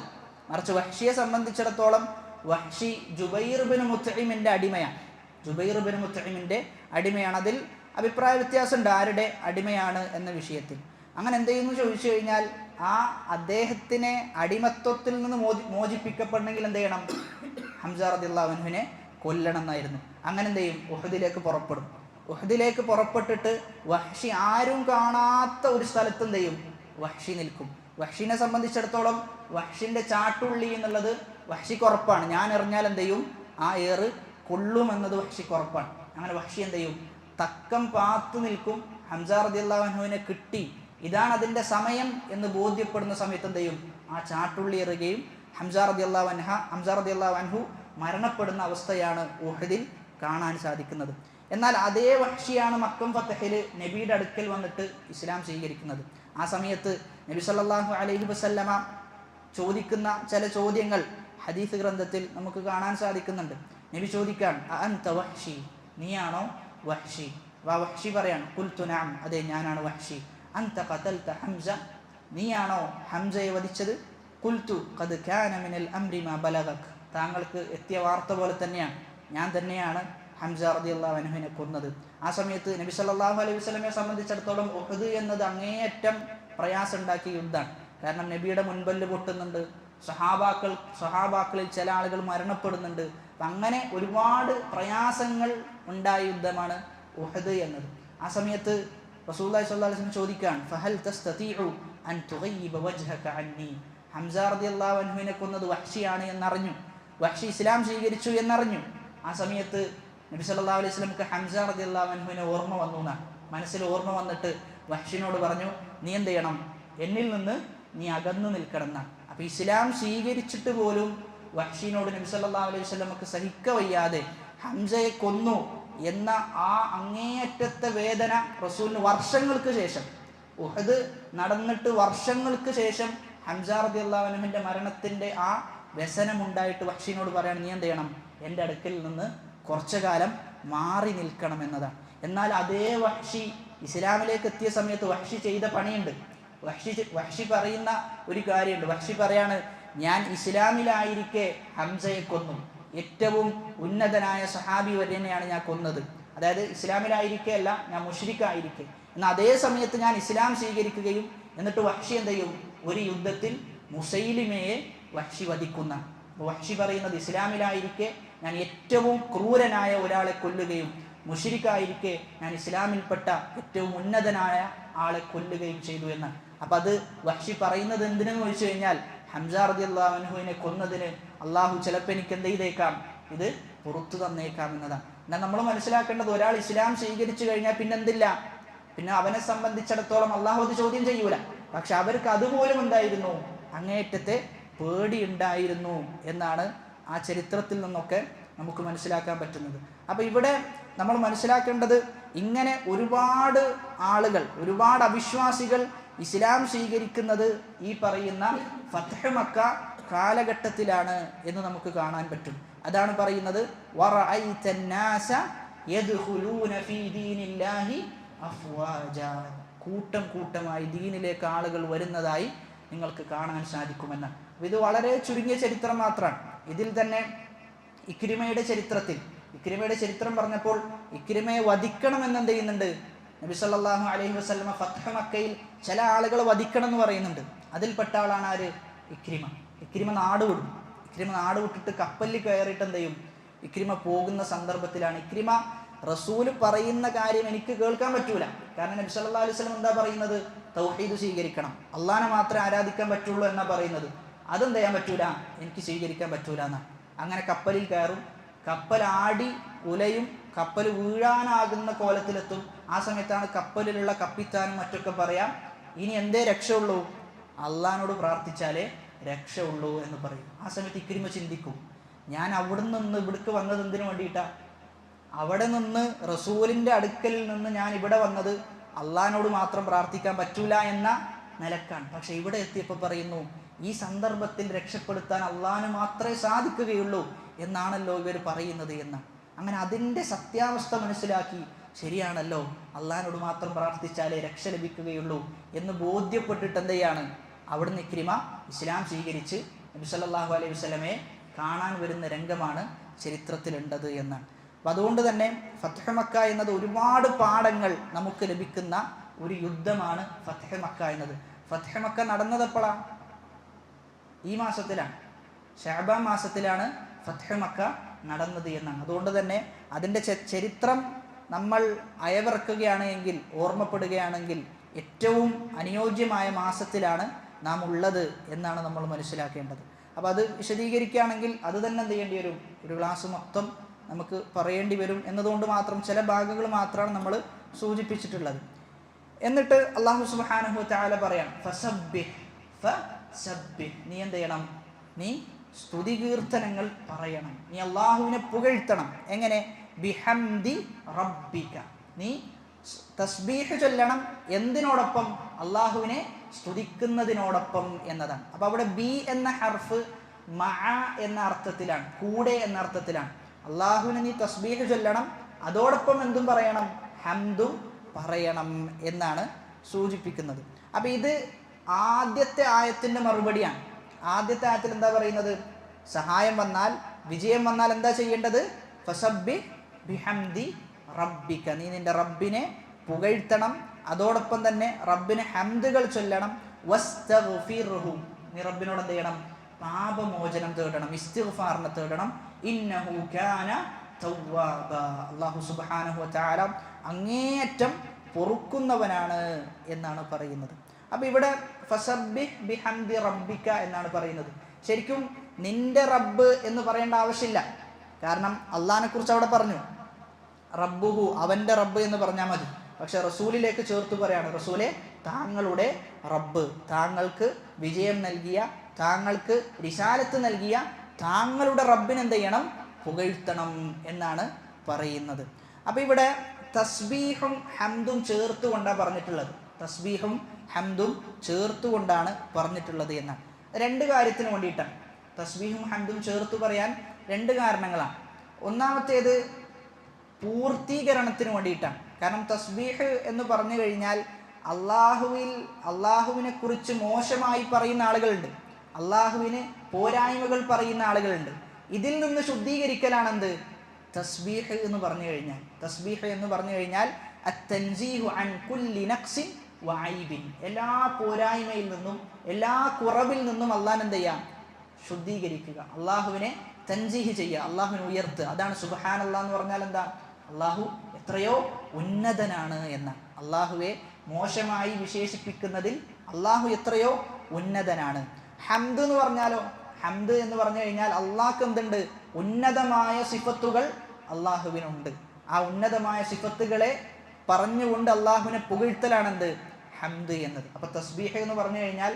മറിച്ച് വഹ്ഷിയെ സംബന്ധിച്ചിടത്തോളം വഹ്ഷി ജുബൈർ ബിൻ മുത്ഇമിന്റെ അടിമയാണ്. ജുബൈർ ബിൻ മുത്ഇമിന്റെ അടിമയാണ്. അതിൽ അഭിപ്രായ വ്യത്യാസമുണ്ട് ആരുടെ അടിമയാണ് എന്ന വിഷയത്തിൽ. അങ്ങനെ എന്തെയ്യുന്നു ചോദിച്ചു കഴിഞ്ഞാൽ ആ അദ്ദേഹത്തിനെ അടിമത്വത്തിൽ നിന്ന് മോചിപ്പിക്കപ്പെടണമെങ്കിൽ എന്ത് ചെയ്യണം? ഹംസ റളിയല്ലാഹു അൻഹുവിനെ കൊല്ലണം എന്നായിരുന്നു. അങ്ങനെ എന്ത് ചെയ്യും? ഉഹദിലേക്ക് പുറപ്പെടും. ഉഹദിലേക്ക് പുറപ്പെട്ടിട്ട് വഹ്ഷി ആരും കാണാത്ത ഒരു സ്ഥലത്ത് എന്ത് ചെയ്യും? വഹ്ഷി നിൽക്കും. വഹ്ഷിനെ സംബന്ധിച്ചിടത്തോളം വഹ്ഷിന്റെ ചാട്ടുള്ളി എന്നുള്ളത് വഹ്ഷിക്ക് ഉറപ്പാണ്. ഞാൻ എറിഞ്ഞാൽ എന്ത് ചെയ്യും? ആ ഏറ് കൊള്ളുമെന്നത് വഹ്ഷിക്ക് ഉറപ്പാണ്. അങ്ങനെ വഹ്ഷി എന്ത് ചെയ്യും? തക്കം പാത്തു നിൽക്കും. ഹംസ റളിയല്ലാഹു അൻഹുവിനെ കിട്ടി, ഇതാണ് അതിൻ്റെ സമയം എന്ന് ബോധ്യപ്പെടുന്ന സമയത്ത് എന്ത് ചെയ്യും? ആ ചാട്ടുള്ളി എറിയുകയും ഹംസ റളിയല്ലാഹു അൻഹു മരണപ്പെടുന്ന അവസ്ഥയാണ് ഉഹദിൽ കാണാൻ സാധിക്കുന്നത്. എന്നാൽ അതേ വഹ്ഷിയാണ് മക്കം ഫതഹിൽ നബിയുടെ അടുക്കൽ വന്നിട്ട് ഇസ്ലാം സ്വീകരിക്കുന്നത്. ആ സമയത്ത് നബി സല്ലല്ലാഹു അലൈഹി വസല്ലമ ചോദിക്കുന്ന ചില ചോദ്യങ്ങൾ ഹദീസ് ഗ്രന്ഥത്തിൽ നമുക്ക് കാണാൻ സാധിക്കുന്നുണ്ട്. നബി ചോദിക്കാൻ, അഅൻത വഹ്ഷി, നീയാണോ വഹ്ഷി? വഹ്ഷി പറയാണ്, ഖുൽതു നഅം, അതെ ഞാനാണ് വഹ്ഷി. അൻത ഖതൽത ഹംസ, നീയാണോ ഹംസയെ വധിച്ചത്? ഖുൽതു ഖദ് കാന മിനൽ അംരി മാ ബലഗക്, താങ്കൾക്ക് എത്തിയ വാർത്ത പോലെ തന്നെയാണ്, ഞാൻ തന്നെയാണ് ഹംസ റളിയല്ലാഹു അൻഹുവിനെ കൊന്നത്. ആ സമയത്ത് നബി സല്ലല്ലാഹു അലൈഹി വസല്ലമയെ സംബന്ധിച്ചിടത്തോളം ഉഹദ് എന്നത് അങ്ങേയറ്റം പ്രയാസം ഉണ്ടാക്കിയ യുദ്ധമാണ്. കാരണം നബിയുടെ മുൻപല്ല് പൊട്ടുന്നുണ്ട്, സഹാബാക്കളിൽ ചില ആളുകൾ മരണപ്പെടുന്നുണ്ട്. അങ്ങനെ ഒരുപാട് പ്രയാസങ്ങൾ ഉണ്ടായ യുദ്ധമാണ് ഉഹദ് എന്നത്. ആ സമയത്ത് റസൂലുള്ളാഹി സ്വല്ലല്ലാഹു അലൈഹി വസല്ലം ചോദിക്കാൻ, ഫഹൽ തസ്തതിഉ അൻ തുഗയ്യിബ വജ്ഹക അന്നി, ഹംസ റളിയല്ലാഹു അൻഹുവിനെ കൊന്നത് വഹ്ഷിയാണ് എന്നറിഞ്ഞു, വഹ്ഷി ഇസ്ലാം സ്വീകരിച്ചു എന്നറിഞ്ഞു. ആ സമയത്ത് നബി സല്ലല്ലാഹു അലൈഹി വസല്ലമക്ക് ഹംസ റളിയല്ലാഹു അൻഹുവിനെ ഓർമ്മ വന്നു എന്നാണ്. മനസ്സിൽ ഓർമ്മ വന്നിട്ട് വഹ്ഷിനോട് പറഞ്ഞു, നീ എന്ത് ചെയ്യണം? എന്നിൽ നിന്ന് നീ അകന്നു നിൽക്കണം എന്നാണ്. അപ്പൊ ഇസ്ലാം സ്വീകരിച്ചിട്ട് പോലും വഹ്ഷിനോട് നബി സല്ലല്ലാഹു അലൈഹി വസല്ലമക്ക് സഹിക്കവയ്യാതെ ഹംസയെ കൊന്നു എന്ന ആ അങ്ങേയറ്റത്തെ വേദന റസൂലിന് വർഷങ്ങൾക്ക് ശേഷം, ഉഹദ് നടന്നിട്ട് വർഷങ്ങൾക്ക് ശേഷം ഹംസ റളിയല്ലാഹു അൻഹുവിന്റെ മരണത്തിന്റെ ആ വ്യസനമുണ്ടായിട്ട് വഹ്ഷിനോട് പറയാണ്, നീ എന്ത് ചെയ്യണം? എൻ്റെ അടുക്കൽ നിന്ന് കുറച്ചു കാലം മാറി നിൽക്കണം എന്നതാണ്. എന്നാൽ അതേ വഹ്ഷി ഇസ്ലാമിലേക്ക് എത്തിയ സമയത്ത് വഹ്ഷി ചെയ്ത പണിയുണ്ട്. വഹ്ഷി പറയുന്ന ഒരു കാര്യമുണ്ട്. വഹ്ഷി പറയാണ്, ഞാൻ ഇസ്ലാമിലായിരിക്കെ ഹംസയെ കൊന്നു, ഏറ്റവും ഉന്നതനായ സഹാബി വര്യനെയാണ് ഞാൻ കൊന്നത്. അതായത് ഇസ്ലാമിലായിരിക്കെ അല്ല, ഞാൻ മുശ്രിക്കായിരിക്കെ. എന്നാൽ അതേ സമയത്ത് ഞാൻ ഇസ്ലാം സ്വീകരിക്കുകയും എന്നിട്ട് വഹ്ഷി എന്ത് ചെയ്യും? ഒരു യുദ്ധത്തിൽ മുസൈലിമയെ വഹ്ഷി വധിക്കുന്ന. വഹ്ഷി പറയുന്നത്, ഇസ്ലാമിലായിരിക്കെ ഞാൻ ഏറ്റവും ക്രൂരനായ ഒരാളെ കൊല്ലുകയും മുശ്രിക്കായിരിക്കെ ഞാൻ ഇസ്ലാമിൽപ്പെട്ട ഏറ്റവും ഉന്നതനായ ആളെ കൊല്ലുകയും ചെയ്തു എന്നാണ്. അപ്പം അത് വഹ്ഷി പറയുന്നത് എന്തിനെന്ന് ചോദിച്ചു കഴിഞ്ഞാൽ, ഹംസ റളിയല്ലാഹു അൻഹുവിനെ കൊന്നതിന് അള്ളാഹു ചിലപ്പോൾ എനിക്ക് എന്ത് ചെയ്തേക്കാം? ഇത് പുറത്തു തന്നേക്കാം എന്നതാണ്. എന്നാൽ നമ്മൾ മനസ്സിലാക്കേണ്ടത്, ഒരാൾ ഇസ്ലാം സ്വീകരിച്ചു കഴിഞ്ഞാൽ പിന്നെന്തില്ല, പിന്നെ അവനെ സംബന്ധിച്ചിടത്തോളം അള്ളാഹു അത് ചോദ്യം ചെയ്യൂല. പക്ഷെ അവർക്ക് അതുപോലും എന്തായിരുന്നു? അങ്ങേയറ്റത്തെ പേടി ഉണ്ടായിരുന്നു എന്നാണ് ആ ചരിത്രത്തിൽ നിന്നൊക്കെ നമുക്ക് മനസ്സിലാക്കാൻ പറ്റുന്നത്. അപ്പം ഇവിടെ നമ്മൾ മനസ്സിലാക്കേണ്ടത്, ഇങ്ങനെ ഒരുപാട് ആളുകൾ, ഒരുപാട് അവിശ്വാസികൾ ഇസ്ലാം സ്വീകരിക്കുന്നത് ഈ പറയുന്ന ഫത്ഹ് മക്ക കാലഘട്ടത്തിലാണ് എന്ന് നമുക്ക് കാണാൻ പറ്റും. അതാണ് പറയുന്നത്, വറഅയ്തൻ നാസ യദ്ഖുലൂന ഫീ ദീനില്ലാഹി അഫ്വാജ, കൂട്ടം കൂട്ടമായി ദീനിലേക്ക് ആളുകൾ വരുന്നതായി നിങ്ങൾക്ക് കാണാൻ സാധിക്കുമെന്ന്. ഇത് വളരെ ചുരുങ്ങിയ ചരിത്രം മാത്രമാണ്. ഇതിൽ തന്നെ ഇക്രിമയുടെ ചരിത്രം പറഞ്ഞപ്പോൾ ഇക്രിമയെ വധിക്കണമെന്ന് എന്ത് ചെയ്യുന്നുണ്ട്? നബി സല്ലല്ലാഹു അലൈഹി വസല്ലമ ഫത്ഹ് മക്കയിൽ ചില ആളുകൾ വധിക്കണം എന്ന് പറയുന്നുണ്ട്. അതിൽപ്പെട്ട ആളാണ് ആര്? ഇക്രിമ നാട് വിടും. ഇക്രിമ നാട് വിട്ടിട്ട് കപ്പലിൽ കയറിയിട്ട് എന്ത് ചെയ്യും? ഇക്രിമ പോകുന്ന സന്ദർഭത്തിലാണ് ഇക്രിമ റസൂൽ പറയുന്ന കാര്യം എനിക്ക് കേൾക്കാൻ പറ്റൂല. കാരണം നബി സല്ലല്ലാഹു അലൈഹി വസല്ലം എന്താ പറയുന്നത്? തൗഹീദ് സ്വീകരിക്കണം, അള്ളാഹനെ മാത്രമേ ആരാധിക്കാൻ പറ്റുള്ളൂ എന്നാ പറയുന്നത്. അതെന്ത് ചെയ്യാൻ പറ്റൂല? എനിക്ക് സ്വീകരിക്കാൻ പറ്റൂല എന്നാ. അങ്ങനെ കപ്പലിൽ കയറും, കപ്പലാടി ഉലയും, കപ്പൽ വീഴാനാകുന്ന കോലത്തിലെത്തും. ആ സമയത്താണ് കപ്പലിലുള്ള കപ്പിത്താനും മറ്റൊക്കെ പറയാം, ഇനി എന്തേ രക്ഷയുള്ളൂ, അള്ളാഹിനോട് പ്രാർത്ഥിച്ചാലേ രക്ഷയുള്ളൂ എന്ന് പറയും. ആ സമയത്ത് ഇക്രിമ ചിന്തിക്കും, ഞാൻ അവിടെ നിന്ന് ഇവിടേക്ക് വന്നത് എന്തിനു വേണ്ടിയിട്ടാ? അവിടെ നിന്ന് റസൂലിൻ്റെ അടുക്കലിൽ നിന്ന് ഞാൻ ഇവിടെ വന്നത് അള്ളാഹിനോട് മാത്രം പ്രാർത്ഥിക്കാൻ പറ്റൂല എന്ന നിലക്കാണ്. പക്ഷെ ഇവിടെ എത്തിയപ്പോൾ പറയുന്നു, ഈ സന്ദർഭത്തിൽ രക്ഷപ്പെടുത്താൻ അള്ളാഹിന് മാത്രമേ സാധിക്കുകയുള്ളൂ എന്നാണല്ലോ ഇവർ പറയുന്നത് എന്ന്. അങ്ങനെ അതിൻ്റെ സത്യാവസ്ഥ മനസ്സിലാക്കി, ശരിയാണല്ലോ, അള്ളാഹിനോട് മാത്രം പ്രാർത്ഥിച്ചാലേ രക്ഷ ലഭിക്കുകയുള്ളൂ എന്ന് ബോധ്യപ്പെട്ടിട്ട് എന്ത് ചെയ്യാണ്, അവിടുന്ന് ഇക്രിമ ഇസ്ലാം സ്വീകരിച്ച് നബി സല്ലല്ലാഹു അലൈഹി വസല്ലമയെ കാണാൻ വരുന്ന രംഗമാണ് ചരിത്രത്തിലുണ്ടത് എന്നാണ്. അപ്പം അതുകൊണ്ട് തന്നെ ഫത്ഹ് മക്ക എന്നത് ഒരുപാട് പാഠങ്ങൾ നമുക്ക് ലഭിക്കുന്ന ഒരു യുദ്ധമാണ് ഫത്ഹ് മക്ക എന്നത്. ഫത്ഹ് മക്ക നടന്നത് എപ്പോഴാണ്? ഈ മാസത്തിലാണ്, ശഅബാൻ മാസത്തിലാണ് ഫത്ഹ് മക്ക നടന്നത് എന്നാണ്. അതുകൊണ്ട് തന്നെ അതിൻ്റെ ചരിത്രം നമ്മൾ അയവിറക്കുകയാണ് എങ്കിൽ, ഓർമ്മപ്പെടുകയാണെങ്കിൽ ഏറ്റവും അനുയോജ്യമായ മാസത്തിലാണ് നാം ഉള്ളത് എന്നാണ് നമ്മൾ മനസ്സിലാക്കേണ്ടത്. അപ്പോൾ അത് വിശദീകരിക്കുകയാണെങ്കിൽ അത് തന്നെ എന്ത് ചെയ്യേണ്ടി വരും, ഒരു ക്ലാസ് മൊത്തം നമുക്ക് പറയേണ്ടി വരും എന്നതുകൊണ്ട് മാത്രം ചില ഭാഗങ്ങൾ മാത്രമാണ് നമ്മൾ സൂചിപ്പിച്ചിട്ടുള്ളത്. എന്നിട്ട് അല്ലാഹു സുബ്ഹാനഹു വതആല പറയാം, ഫസബ്ബിഹ് ഫസബ്ബിഹ്, നീ എന്ത് ചെയ്യണം, നീ സ്തുതി കീർത്തനങ്ങൾ പറയണം, നീ അള്ളാഹുവിനെ പുകഴ്ത്തണം. എങ്ങനെ? ബിഹംദി റബ്ബിക, നീ തസ്ബീഹ് ചൊല്ലണം. എന്തിനോടൊപ്പം? അള്ളാഹുവിനെ സ്തുതിക്കുന്നതിനോടൊപ്പം എന്നതാണ്. അപ്പോൾ അവിടെ ബി എന്ന ഹർഫ് മഅ എന്ന അർത്ഥത്തിലാണ്, കൂടെ എന്ന അർത്ഥത്തിലാണ്. അള്ളാഹുവിനെ നീ തസ്ബീഹ് ചൊല്ലണം, അതോടൊപ്പം എന്തും പറയണം, ഹംദും പറയണം എന്നാണ് സൂചിപ്പിക്കുന്നത്. അപ്പം ഇത് ആദ്യത്തെ ആയത്തിൻ്റെ മറുപടിയാണ്. ആദ്യത്തെ ആയത്തിൽ എന്താ പറയുന്നത്? സഹായം വന്നാൽ, വിജയം വന്നാൽ എന്താ ചെയ്യേണ്ടത്? ഫസബ്ബിഹ് ബിഹംദി റബ്ബിക, നീ നിന്റെ റബ്ബിനെ പുകഴ്ത്തണം, അതോടൊപ്പം തന്നെ റബ്ബിന് ഹംദുകൾ ചൊല്ലണം. വസ്തഗ്ഫിർഹു, നീ റബ്ബിനോട് എന്ത് ചെയ്യണം? പാപമോചനം തേടണം, ഇസ്തിഗ്ഫാറിനെ തേടണം. ഇന്നഹു കാന തവ്വാബ, അല്ലാഹു സുബ്ഹാനഹു വതആല അങ്ങേയറ്റം പൊറുക്കുന്നവനാണ് എന്നാണ് പറയുന്നത്. അപ്പോൾ ഇവിടെ ഫസബ്ബിഹ് ബിഹംദി റബ്ബിക എന്നാണ് പറയുന്നത്. ശരിക്കും നിന്റെ റബ്ബ് എന്ന് പറയേണ്ട ആവശ്യമില്ല, കാരണം അള്ളാഹിനെ കുറിച്ച് അവിടെ പറഞ്ഞു റബ്ബുഹു, അവൻ്റെ റബ്ബ് എന്ന് പറഞ്ഞാൽ മതി. പക്ഷെ റസൂലിലേക്ക് ചേർത്ത് പറയാണ്, റസൂലെ താങ്കളുടെ റബ്ബ്, താങ്കൾക്ക് വിജയം നൽകിയ, താങ്കൾക്ക് റിസാലത്ത് നൽകിയ താങ്കളുടെ റബ്ബിനെ എന്ത് ചെയ്യണം? പുകഴ്ത്തണം എന്നാണ് പറയുന്നത്. അപ്പോൾ ഇവിടെ തസ്ബീഹും ഹംദും ചേർത്തുകൊണ്ടാണ് പറഞ്ഞിട്ടുള്ളത്. തസ്ബീഹും ഹംദും ചേർത്തുകൊണ്ടാണ് പറഞ്ഞിട്ടുള്ളത് എന്നാണ്. രണ്ട് കാര്യത്തിന് വേണ്ടിയിട്ടാണ് തസ്ബീഹും ഹംദും ചേർത്ത് പറയാൻ രണ്ട് കാരണങ്ങളാണ്. ഒന്നാമത്തേത് പൂർത്തീകരണത്തിന് വേണ്ടിയിട്ടാണ്. കാരണം തസ്ബീഹ് എന്ന് പറഞ്ഞു കഴിഞ്ഞാൽ അള്ളാഹുവിനെ കുറിച്ച് മോശമായി പറയുന്ന ആളുകളുണ്ട്, അള്ളാഹുവിന് പോരായ്മകൾ പറയുന്ന ആളുകളുണ്ട്. ഇതിൽ നിന്ന് ശുദ്ധീകരിക്കലാണെന്ത്? തസ്ബീഹ് എന്ന് പറഞ്ഞു കഴിഞ്ഞാൽ. തസ്ബീഹ് എന്ന് പറഞ്ഞു കഴിഞ്ഞാൽ അത്തൻസീഹു അൻ കുല്ലി നഖ്സിൻ വഅയ്ബിൻ, എല്ലാ പോരായ്മയിൽ നിന്നും എല്ലാ കുറവിൽ നിന്നും അള്ളാഹ് എന്ത് ചെയ്യാം? ശുദ്ധീകരിക്കുക, അള്ളാഹുവിനെ തൻസീഹ് ചെയ്യുക, അള്ളാഹുവിനെ ഉയർത്തുക. അതാണ് സുബ്ഹാനല്ലാഹ് എന്ന് പറഞ്ഞാൽ എന്താ? അള്ളാഹു എത്രയോ ഉന്നതനാണ് എന്ന. അള്ളാഹുവെ മോശമായി വിശേഷിപ്പിക്കുന്നതിൽ അള്ളാഹു എത്രയോ ഉന്നതനാണ്. ഹംദ് എന്ന് പറഞ്ഞാലോ? ഹംദ് എന്ന് പറഞ്ഞു കഴിഞ്ഞാൽ അള്ളാഹ്ക്ക് എന്തുണ്ട്? ഉന്നതമായ സിഫത്തുകൾ അള്ളാഹുവിനുണ്ട്. ആ ഉന്നതമായ സിഫത്തുകളെ പറഞ്ഞുകൊണ്ട് അള്ളാഹുവിനെ പുകഴ്ത്തലാണെന്ത്? ഹംദ് എന്നത്. അപ്പോൾ തസ്ബീഹ് എന്ന് പറഞ്ഞു കഴിഞ്ഞാൽ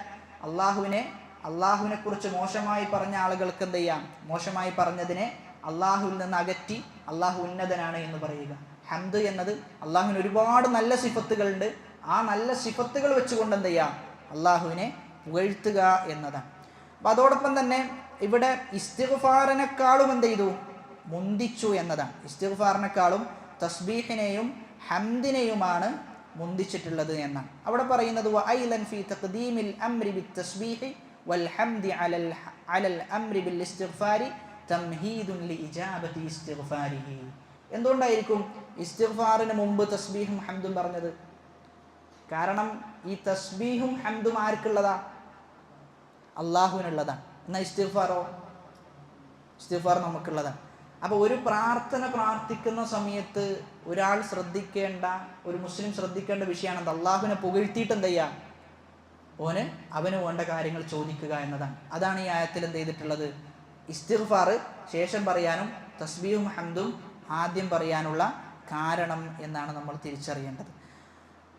അള്ളാഹുവിനെ കുറിച്ച് മോശമായി പറഞ്ഞ ആളുകൾക്ക് എന്ത് ചെയ്യാം? മോശമായി പറഞ്ഞതിനെ അള്ളാഹുവിൽ നിന്ന് അകറ്റി അള്ളാഹു ഉന്നതനാണ് എന്ന് പറയുക. ഹംദ് എന്നത് അള്ളാഹുവിന് ഒരുപാട് നല്ല സിഫത്തുകളുണ്ട്, ആ നല്ല സിഫത്തുകൾ വെച്ചുകൊണ്ട് എന്ത് ചെയ്യാം? അള്ളാഹുവിനെ പുകഴ്ത്തുക എന്നതാണ്. അപ്പം അതോടൊപ്പം തന്നെ ഇവിടെ ഇസ്തിഗ്ഫാറിനെക്കാളും എന്ത് ചെയ്തു? മുന്തിച്ചു എന്നതാണ്. ഇസ്തിഗ്ഫാറിനെക്കാളും തസ്ബീഹിനെയും ഹംദിനെയുമാണ് മുന്തിച്ചിട്ടുള്ളത് എന്നാണ് അവിടെ പറയുന്നത്. വഅയ്ലൻ ഫീ തഖ്ദീമിൽ അംരി ബിത്തസ്ബീഹി വൽ ഹംദി അലൽ അംരി ബിൽ ഇസ്തിഗ്ഫാരി തംഹീദുൻ ലിഇജാബതി ഇസ്തിഗ്ഫാരിഹി. എന്തുകൊണ്ടായിരിക്കും ഇസ്തിഗ്ഫാറിന് മുമ്പ് തസ്ബീഹും ഹംദും പറഞ്ഞത്? കാരണം ഈ തസ്ബീഹും ഹംദും ആർക്കുള്ളതാ? അള്ളാഹുവിനുള്ളതാണ്. എന്നാൽ ഇസ്തിഗ്ഫാർ നമുക്കുള്ളതാണ്. അപ്പോൾ ഒരു പ്രാർത്ഥന പ്രാർത്ഥിക്കുന്ന സമയത്ത് ഒരാൾ ശ്രദ്ധിക്കേണ്ട, ഒരു മുസ്ലിം ശ്രദ്ധിക്കേണ്ട വിഷയമാണ് അള്ളാഹുവിനെ പുകഴ്ത്തിയിട്ട് എന്ത് ചെയ്യുക? അവന് വേണ്ട കാര്യങ്ങൾ ചോദിക്കുക എന്നതാണ്. അതാണ് ഈ ആയത്തിൽ എന്ത് ചെയ്തിട്ടുള്ളത്? ഇസ്തിഗ്ഫാർ ശേഷം പറയാനും തസ്ബീഹും ഹംദും ആദ്യം പറയാനുള്ള കാരണം എന്നാണ് നമ്മൾ തിരിച്ചറിയേണ്ടത്.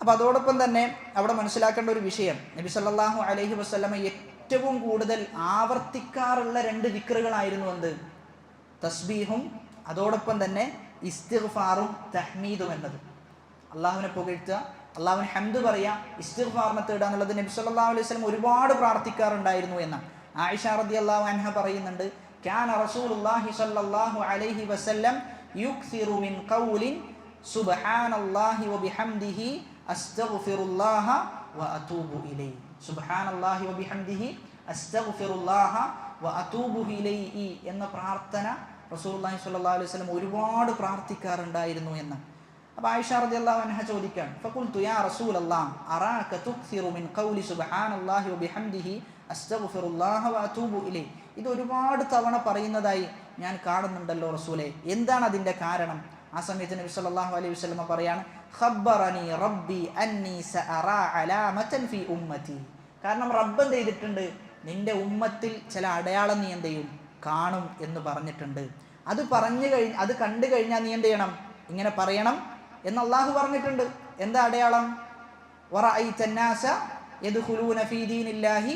അപ്പോൾ അതോടൊപ്പം തന്നെ അവിടെ മനസ്സിലാക്കേണ്ട ഒരു വിഷയം, നബി സല്ലല്ലാഹു അലൈഹി വസല്ലമ ഏറ്റവും കൂടുതൽ ആവർത്തിക്കാറുള്ള 2 ദിക്റുകളായിരുന്നു എന്ത്? തസ്ബീഹും അതോടൊപ്പം തന്നെ ഇസ്തിഗ്ഫാറും തഹ്മീദും എന്നത്. അള്ളാഹുവിനെ പുകഴ്ത്തുക, അള്ളാഹുവിന് ഹംദ് പറയുക, ഇസ്തിഗ്ഫാറിനെ തേടുക എന്നുള്ളത് നബി സല്ലല്ലാഹു അലൈഹി വസല്ലം ഒരുപാട് പ്രാർത്ഥിക്കാറുണ്ടായിരുന്നു എന്നാണ്. ആയിഷ റളിയല്ലാഹു അൻഹ പറയുന്നുണ്ട്, കാന റസൂലുള്ളാഹി സ്വല്ലല്ലാഹു അലൈഹി വസല്ലം യുക്സിറു മിൻ ഖൗലിൻ സുബ്ഹാനല്ലാഹി വബിഹംദിഹി അസ്തഗ്ഫിറുല്ലാഹ വഅതൂബു ഇലൈഹി. സുബ്ഹാനല്ലാഹി വബിഹംദിഹി അസ്തഗ്ഫിറുല്ലാഹ വഅതൂബു ഇലൈഹി എന്ന പ്രാർത്ഥന റസൂലുള്ളാഹി സ്വല്ലല്ലാഹു അലൈഹി വസല്ലം ഒരുപാട് പ്രാർത്ഥിക്കാറുണ്ടായിരുന്നു എന്ന്. അപ്പോൾ ആയിഷ റളിയല്ലാഹു അൻഹ ചോദിക്കാൻ, ഫഖുൽതു യാ റസൂലല്ലാഹ് അറാക തുക്സിറു മിൻ ഖൗലി സുബ്ഹാനല്ലാഹി വബിഹംദിഹി അസ്തഗ്ഫിറുല്ലാഹ വഅതൂബു ഇലൈഹി. ഇത് ഒരുപാട് തവണ പറയുന്നതായി ഞാൻ കാണുന്നുണ്ടല്ലോ റസൂലേ, എന്താണ് അതിൻ്റെ കാരണം? ആ സമയത്ത് നബി സല്ലല്ലാഹു അലൈഹി വസല്ലം പറയാണ്, ഖബ്ബറനി റബ്ബി അന്നി സഅറാ അലാമതൻ ഫീ ഉമ്മതി. കാരണം റബ്ബ് എന്ത് ചെയ്തിട്ടുണ്ട്? നിന്റെ ഉമ്മത്തിൽ ചില അടയാളം നീ എന്ത് ചെയ്യും? കാണും എന്ന് പറഞ്ഞിട്ടുണ്ട്. അത് കണ്ടു കഴിഞ്ഞാൽ നീ എന്ത് ചെയ്യണം? ഇങ്ങനെ പറയണം എന്ന് അള്ളാഹു പറഞ്ഞിട്ടുണ്ട്. എന്താ അടയാളം? വറഅയ്ത അന്നാസ യദ്ഖുലൂന ഫീ ദീനില്ലാഹി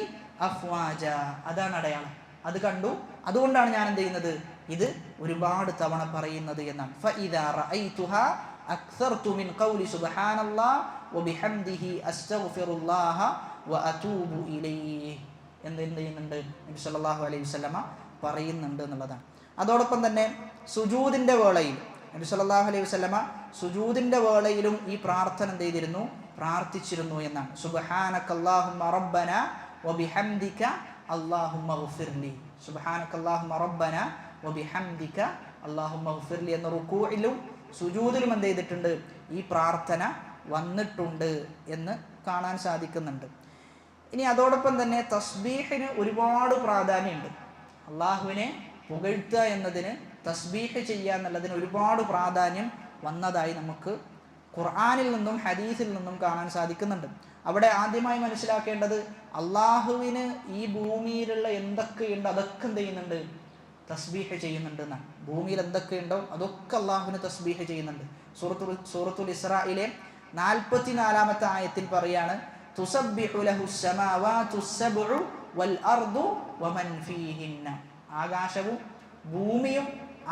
അഫ്വാജ. അതാണ് അടയാളം. അത് കണ്ടു, അതുകൊണ്ടാണ് ഞാൻ എന്ത് ചെയ്യുന്നത്? ഇത് ഒരുപാട് തവണ പറയുന്നത് എന്നാണ്. ഫഇദാ റഅയ്തുഹാ അക്സർതു മിൻ ഖൗലി സുബ്ഹാനല്ലാഹ് വബിഹംദിഹി അസ്തഗ്ഫിറുല്ലാഹ വഅതൂബു ഇലൈഹി എന്ത് ചെയ്യുന്നുണ്ട്? നബി സല്ലല്ലാഹു അലൈഹി വസല്ലമ പറയുന്നുണ്ട് എന്നുള്ളതാണ്. അതോടൊപ്പം തന്നെ സുജൂദിൻ്റെ വേളയിൽ നബി സല്ലല്ലാഹു അലൈഹി വസല്ലമ സുജൂദിൻ്റെ വേളയിലും ഈ പ്രാർത്ഥന എന്ത് ചെയ്തിരുന്നു? പ്രാർത്ഥിച്ചിരുന്നു എന്നാണ്. സുബ്ഹാനകല്ലാഹുമ്മ റബ്ബന വബിഹംദിക അല്ലാഹുമ്മ ഗഫിർലി. സുബ്ഹാനകല്ലാഹുമ്മ റബ്ബന വബിഹംദിക അല്ലാഹുമ്മ ഗഫിർലി എന്ന റുകൂഇലും സുജൂദിലും എന്ത് ചെയ്തിട്ടുണ്ട്? ഈ പ്രാർത്ഥന വന്നിട്ടുണ്ട് എന്ന് കാണാൻ സാധിക്കുന്നുണ്ട്. ഇനി അതോടൊപ്പം തന്നെ തസ്ബീഹിന് ഒരുപാട് പ്രാധാന്യമുണ്ട്. അള്ളാഹുവിനെ പുകഴ്ത്തുക എന്നതിന്, തസ്ബീഹ് ചെയ്യുക എന്നുള്ളതിന് ഒരുപാട് പ്രാധാന്യം വന്നതായി നമുക്ക് ഖുർആനിൽ നിന്നും ഹദീസിൽ നിന്നും കാണാൻ സാധിക്കുന്നുണ്ട്. അവിടെ ആദ്യമായി മനസ്സിലാക്കേണ്ടത്, അള്ളാഹുവിന് ഈ ഭൂമിയിലുള്ള എന്തൊക്കെയുണ്ടോ അതൊക്കെ എന്ത് ചെയ്യുന്നുണ്ട്? തസ്ബീഹ് ചെയ്യുന്നുണ്ട് എന്നാണ്. ഭൂമിയിൽ എന്തൊക്കെയുണ്ടോ അതൊക്കെ അള്ളാഹുവിന് തസ്ബീഹ് ചെയ്യുന്നുണ്ട്. സൂറത്തുൽ ഇസ്രായിലെ 44-ാമത്തെ ആയത്തിൽ പറയാണ്, തുസബ്ബിഹു ലഹുസ് സമാവാതുസ് സബ്ഉ വൽ അർദു വമൻ ഫീഹിന്ന. ആകാശവും ഭൂമിയും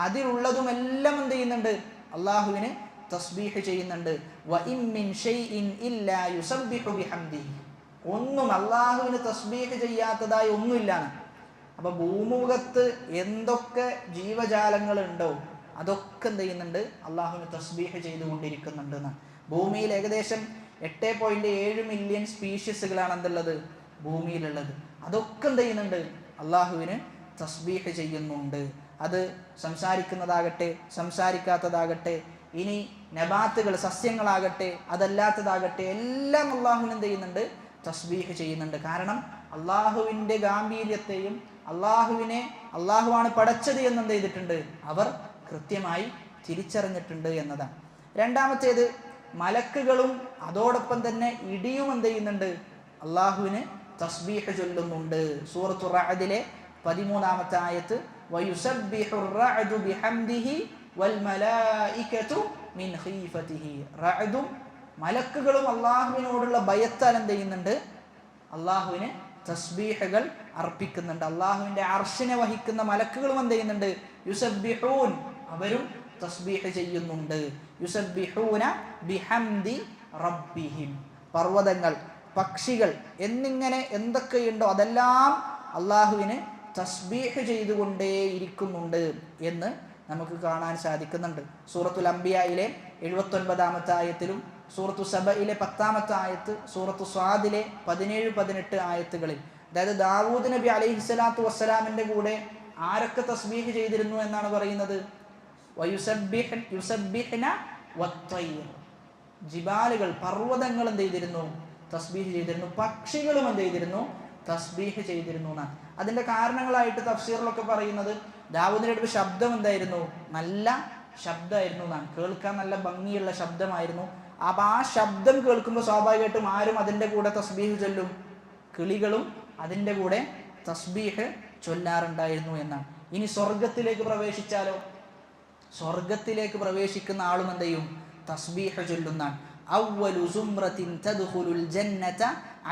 അതിലുള്ളതുമെല്ലാം എന്ത് ചെയ്യുന്നുണ്ട്? അള്ളാഹുവിന് തസ്ബീഹ് ചെയ്യുന്നുണ്ട്. വഇൻ മിൻ ഷൈഇൻ ഇല്ലാ യുസബ്ബിഹു ബിഹംദിഹി. ഒന്നും അള്ളാഹുവിന് തസ്ബീഹ് ചെയ്യാത്തതായി ഒന്നുമില്ലാണ്. അപ്പോൾ ഭൂമുഖത്ത് എന്തൊക്കെ ജീവജാലങ്ങളുണ്ടോ അതൊക്കെ എന്ത് ചെയ്യുന്നുണ്ട്? അള്ളാഹുവിന് തസ്ബീഹ് ചെയ്തുകൊണ്ടിരിക്കുന്നുണ്ട് എന്നാണ്. ഭൂമിയിൽ ഏകദേശം 8.7 മില്യൺ സ്പീഷീസുകളാണ് എന്തുള്ളത്? ഭൂമിയിലുള്ളത്. അതൊക്കെ എന്ത് ചെയ്യുന്നുണ്ട്? അള്ളാഹുവിന് തസ്ബീഹ് ചെയ്യുന്നുണ്ട്. അത് സംസാരിക്കുന്നതാകട്ടെ, സംസാരിക്കാത്തതാകട്ടെ, ഇനി നബാത്തുകൾ സസ്യങ്ങളാകട്ടെ, അതല്ലാത്തതാകട്ടെ, എല്ലാം അള്ളാഹുവിന് എന്ത് ചെയ്യുന്നുണ്ട്? തസ്ബീഹ് ചെയ്യുന്നുണ്ട്. കാരണം അള്ളാഹുവിൻ്റെ ഗാംഭീര്യത്തെയും അള്ളാഹുവാണ് പടച്ചത് എന്നെന്ത് ചെയ്തിട്ടുണ്ട്? അവർ കൃത്യമായി തിരിച്ചറിഞ്ഞിട്ടുണ്ട് എന്നതാണ്. രണ്ടാമത്തേത്, മലക്കുകളും അതോടൊപ്പം തന്നെ ഇടിയും എന്ത് ചെയ്യുന്നുണ്ട്? അള്ളാഹുവിന് തസ്ബീഹ് ചൊല്ലുന്നുണ്ട്. സൂറത്തു റഅദിലെ 13-ാമത്തെ ആയത്ത്, വയുസബ്ബിഹുർ റഅദു ബിഹംദിഹി വൽ മലായികതു മിൻ ഖീഫതിഹി. റഅദും മലക്കുകളും അള്ളാഹുവിനോടുള്ള ഭയത്താൽ എന്ത് ചെയ്യുന്നുണ്ട്? അള്ളാഹുവിന് തസ്ബീഹുകൾ അർപ്പിക്കുന്നുണ്ട്. അള്ളാഹുവിൻ്റെ അർശിനെ വഹിക്കുന്ന മലക്കുകളും എന്ത് ചെയ്യുന്നുണ്ട്? യുസബ്ബിഹൂൻ, അവരും തസ്ബീഹ് ചെയ്യുന്നുണ്ട്. യുസബ്ബിഹൂന ബിഹംദി റബ്ബിഹിം. പർവ്വതങ്ങൾ, പക്ഷികൾ എന്നിങ്ങനെ എന്തൊക്കെയുണ്ടോ അതെല്ലാം അള്ളാഹുവിന് തസ്ബീഹ് ചെയ്തുകൊണ്ടേയിരിക്കുന്നുണ്ട് എന്ന് നമുക്ക് കാണാൻ സാധിക്കുന്നുണ്ട്. സൂറത്തുൽ അംബിയായിലെ 79-ാമത്തെ ആയത്തിലും, സൂറത്തു സബയിലെ 10-ാമത്തെ ആയത്ത്, സൂറത്തു സ്വാദിലെ 17-18 ആയത്തുകളിൽ, അതായത് ദാവൂദ് നബി അലൈഹിസ്സലാത്തു വസ്സലാമിൻ്റെ കൂടെ ആരൊക്കെ തസ്ബീഹ് ചെയ്തിരുന്നു എന്നാണ് പറയുന്നത്? യുസബ്ബിഹ്ന വത്തയ്ർ. ജിബാലുകൾ, പർവ്വതങ്ങൾ എന്ത് ചെയ്തിരുന്നു? തസ്ബീഹ് ചെയ്തിരുന്നു. പക്ഷികളും എന്ത് ചെയ്തിരുന്നു? തസ്ബീഹ് ചെയ്തിരുന്നു എന്നാണ്. അതിൻ്റെ കാരണങ്ങളായിട്ട് തഫ്സീറിലൊക്കെ പറയുന്നത്, ദാവൂദിന്റെ ശബ്ദം എന്തായിരുന്നു? നല്ല ശബ്ദമായിരുന്നു എന്നാണ്. കേൾക്കാൻ നല്ല ഭംഗിയുള്ള ശബ്ദമായിരുന്നു. അപ്പം ആ ശബ്ദം കേൾക്കുമ്പോൾ സ്വാഭാവികമായിട്ടും ആരും അതിൻ്റെ കൂടെ തസ്ബീഹ് ചൊല്ലും? കിളികളും അതിൻ്റെ കൂടെ തസ്ബീഹ് ചൊല്ലാറുണ്ടായിരുന്നു എന്നാണ്. ഇനി സ്വർഗത്തിലേക്ക് പ്രവേശിച്ചാലോ? സ്വർഗത്തിലേക്ക് പ്രവേശിക്കുന്ന ആളും എന്ത് ചെയ്യും? തസ്ബീഹ് ചൊല്ലുന്നാണ്. അവ്വലു സുംറത്തിൻ തദ്ഖുലുൽ ജന്നത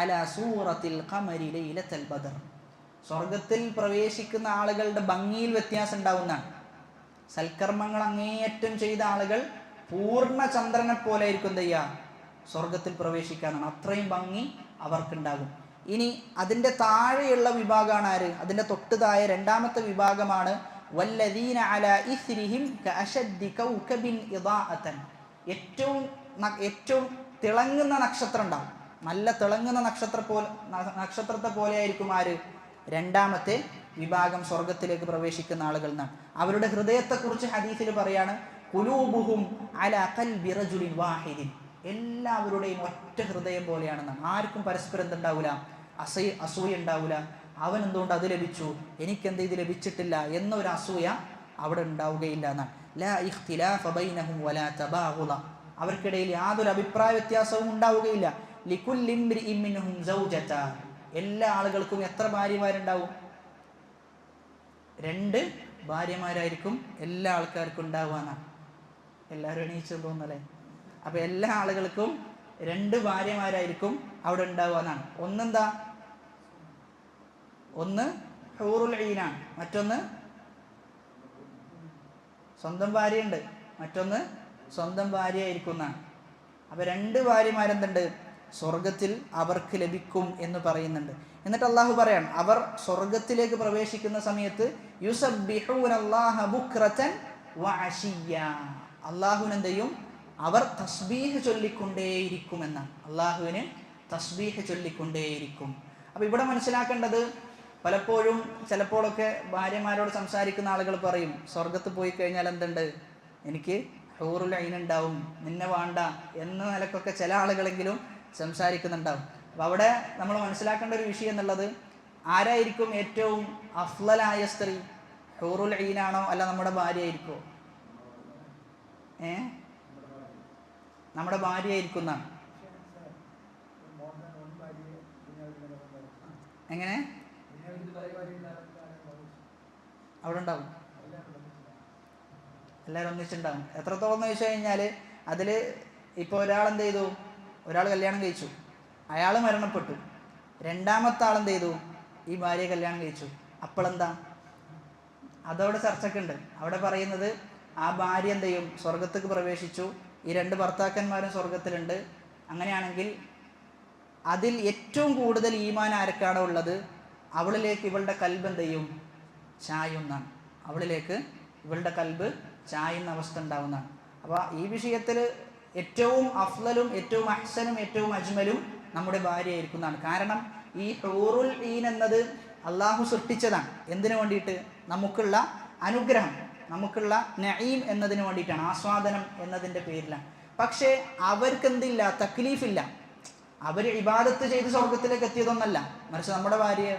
അലാ സൂറത്തിൽ ഖമരി ലൈലത്തുൽ ബദർ. സ്വർഗത്തിൽ പ്രവേശിക്കുന്ന ആളുകളുടെ ഭംഗിയിൽ വ്യത്യാസം ഉണ്ടാവുന്നതാണ്. സൽക്കർമ്മങ്ങൾ അങ്ങേയറ്റം ചെയ്ത ആളുകൾ പൂർണ്ണ ചന്ദ്രനെ പോലെ ആയിരിക്കും എന്ത് ചെയ്യുക? സ്വർഗത്തിൽ പ്രവേശിക്കാനാണ്. അത്രയും ഭംഗി അവർക്കുണ്ടാകും. ഇനി അതിൻ്റെ താഴെയുള്ള വിഭാഗമാണ് ആര്? അതിൻ്റെ തൊട്ട് താഴെ രണ്ടാമത്തെ വിഭാഗമാണ് വല്ലദീന അലാ ഇസ്രിഹിം കഅശദ്ദി കൗകബിൻ ഇദാഅതൻ. ഏറ്റവും തിളങ്ങുന്ന നക്ഷത്രം ഉണ്ടാവും. നല്ല തിളങ്ങുന്ന നക്ഷത്രത്തെ പോലെ ആയിരിക്കും ആര്? രണ്ടാമത്തെ വിഭാഗം സ്വർഗത്തിലേക്ക് പ്രവേശിക്കുന്ന ആളുകൾ എന്നാണ്. അവരുടെ ഹൃദയത്തെക്കുറിച്ച് ഹദീസിൽ പറയാണ് ഖുലൂബുഹും അലാ ഖൽബി റജുലിൻ വാഹിദിൻ. എല്ലാവരുടെയും ഒറ്റ ഹൃദയം പോലെയാണെന്നാണ്. ആർക്കും പരസ്പരം എന്തുണ്ടാവില്ല? അസൂയ ഉണ്ടാവില്ല. അവൻ എന്തുകൊണ്ട് അത് ലഭിച്ചു, എനിക്കെന്ത് ഇത് ലഭിച്ചിട്ടില്ല എന്നൊരു അസൂയ അവിടെ ഉണ്ടാവുകയില്ല എന്നാണ്. ലാ ഇഖ്തിലാഫ ബൈനഹും വലാ തബാഗുള. അവർക്കിടയിൽ യാതൊരു അഭിപ്രായ വ്യത്യാസവും ഉണ്ടാവുകയില്ല. ലികുല്ലി ഇംറിഇൻ മിൻഹും സൗജതാൻ. എല്ലാ ആളുകൾക്കും എത്ര ഭാര്യമാരുണ്ടാവും? 2 ഭാര്യമാരായിരിക്കും എല്ലാ ആൾക്കാർക്കും ഉണ്ടാവുക എന്നാണ്. എല്ലാവരും എണീച്ചു തോന്നല്ലേ? അപ്പൊ എല്ലാ ആളുകൾക്കും 2 ഭാര്യമാരായിരിക്കും അവിടെ ഉണ്ടാവുക എന്നാണ്. ഒന്നെന്താ? ഒന്ന് ഹൂറുൽ ഈനാണ്, മറ്റൊന്ന് സ്വന്തം ഭാര്യയുണ്ട്, മറ്റൊന്ന് സ്വന്തം ഭാര്യയായിരിക്കും എന്നാണ്. അപ്പൊ 2 ഭാര്യമാരെന്തുണ്ട്? സ്വർഗത്തിൽ അവർക്ക് ലഭിക്കും എന്ന് പറയുന്നുണ്ട്. എന്നിട്ട് അള്ളാഹു പറയാണ്, അവർ സ്വർഗത്തിലേക്ക് പ്രവേശിക്കുന്ന സമയത്ത് യുസബ്ബിഹൂനല്ലാഹ ബുക്റതൻ വഅശിയ്യ. അള്ളാഹുവിനെന്തെയും അവർ തസ്ബീഹ് ചൊല്ലിക്കൊണ്ടേയിരിക്കുമെന്നാണ്. അള്ളാഹുവിന് തസ്ബീഹ് ചൊല്ലിക്കൊണ്ടേയിരിക്കും. അപ്പൊ ഇവിടെ മനസ്സിലാക്കേണ്ടത്, പലപ്പോഴും ചിലപ്പോഴൊക്കെ ഭാര്യമാരോട് സംസാരിക്കുന്ന ആളുകൾ പറയും, സ്വർഗത്ത് പോയി കഴിഞ്ഞാൽ എന്തുണ്ട്, എനിക്ക് ഹൂറുൽ ഐൻ ഉണ്ടാവും, നിന്നെ വേണ്ട എന്ന നിലക്കൊക്കെ ചില ആളുകളെങ്കിലും സംസാരിക്കുന്നുണ്ടാവും. അപ്പം അവിടെ നമ്മൾ മനസ്സിലാക്കേണ്ട ഒരു വിഷയം എന്നുള്ളത്, ആരായിരിക്കും ഏറ്റവും അഫ്ളലായ സ്ത്രീ? ഹൂറുൽ ഐനാണോ അല്ല നമ്മുടെ ഭാര്യ ആയിരിക്കോ? നമ്മുടെ ഭാര്യ ആയിരിക്കും എന്നാണ്. എങ്ങനെ അവിടെ ഉണ്ടാവും? എല്ലാവരും ഒന്നിച്ചുണ്ടാവും. എത്രത്തോളം എന്ന് വെച്ച് കഴിഞ്ഞാൽ അതിൽ ഇപ്പോൾ ഒരാൾ എന്ത് ചെയ്തു, ഒരാൾ കല്യാണം കഴിച്ചു, അയാൾ മരണപ്പെട്ടു, രണ്ടാമത്തെ ആളെന്ത് ചെയ്തു, ഈ ഭാര്യയെ കല്യാണം കഴിച്ചു. അപ്പോഴെന്താ? അതവിടെ ചർച്ചക്കുണ്ട്. അവിടെ പറയുന്നത് ആ ഭാര്യ എന്ത് ചെയ്യും? സ്വർഗത്തേക്ക് പ്രവേശിച്ചു, ഈ 2 ഭർത്താക്കന്മാരും സ്വർഗത്തിലുണ്ട്. അങ്ങനെയാണെങ്കിൽ അതിൽ ഏറ്റവും കൂടുതൽ ഈമാൻ ആർക്കാണോ ഉള്ളത്, അവളിലേക്ക് ഇവളുടെ കൽബ് എന്ത് ചെയ്യും? ചായുന്നാണ്. അവളിലേക്ക് ഇവളുടെ കൽബ് ചായുന്ന അവസ്ഥ ഉണ്ടാവുന്നതാണ്. അപ്പോൾ ഈ വിഷയത്തിൽ ഏറ്റവും അഫ്ളലും ഏറ്റവും അഹ്സനും ഏറ്റവും അജ്മലും നമ്മുടെ ഭാര്യ ആയിരിക്കുന്നതാണ്. കാരണം ഈ ഹൂറുൽ ഈൻ എന്നത് അള്ളാഹു സൃഷ്ടിച്ചതാണ്. എന്തിനു വേണ്ടിയിട്ട്? നമുക്കുള്ള അനുഗ്രഹം, നമുക്കുള്ള നഈം എന്നതിന് വേണ്ടിയിട്ടാണ്, ആസ്വാദനം എന്നതിൻ്റെ പേരിലാണ്. പക്ഷേ അവർക്ക് എന്തില്ല? തക്ലീഫില്ല. അവർ ഇബാദത്ത് ചെയ്ത് സ്വർഗത്തിലേക്ക് എത്തിയതൊന്നല്ല. മറിച്ച് നമ്മുടെ ഭാര്യ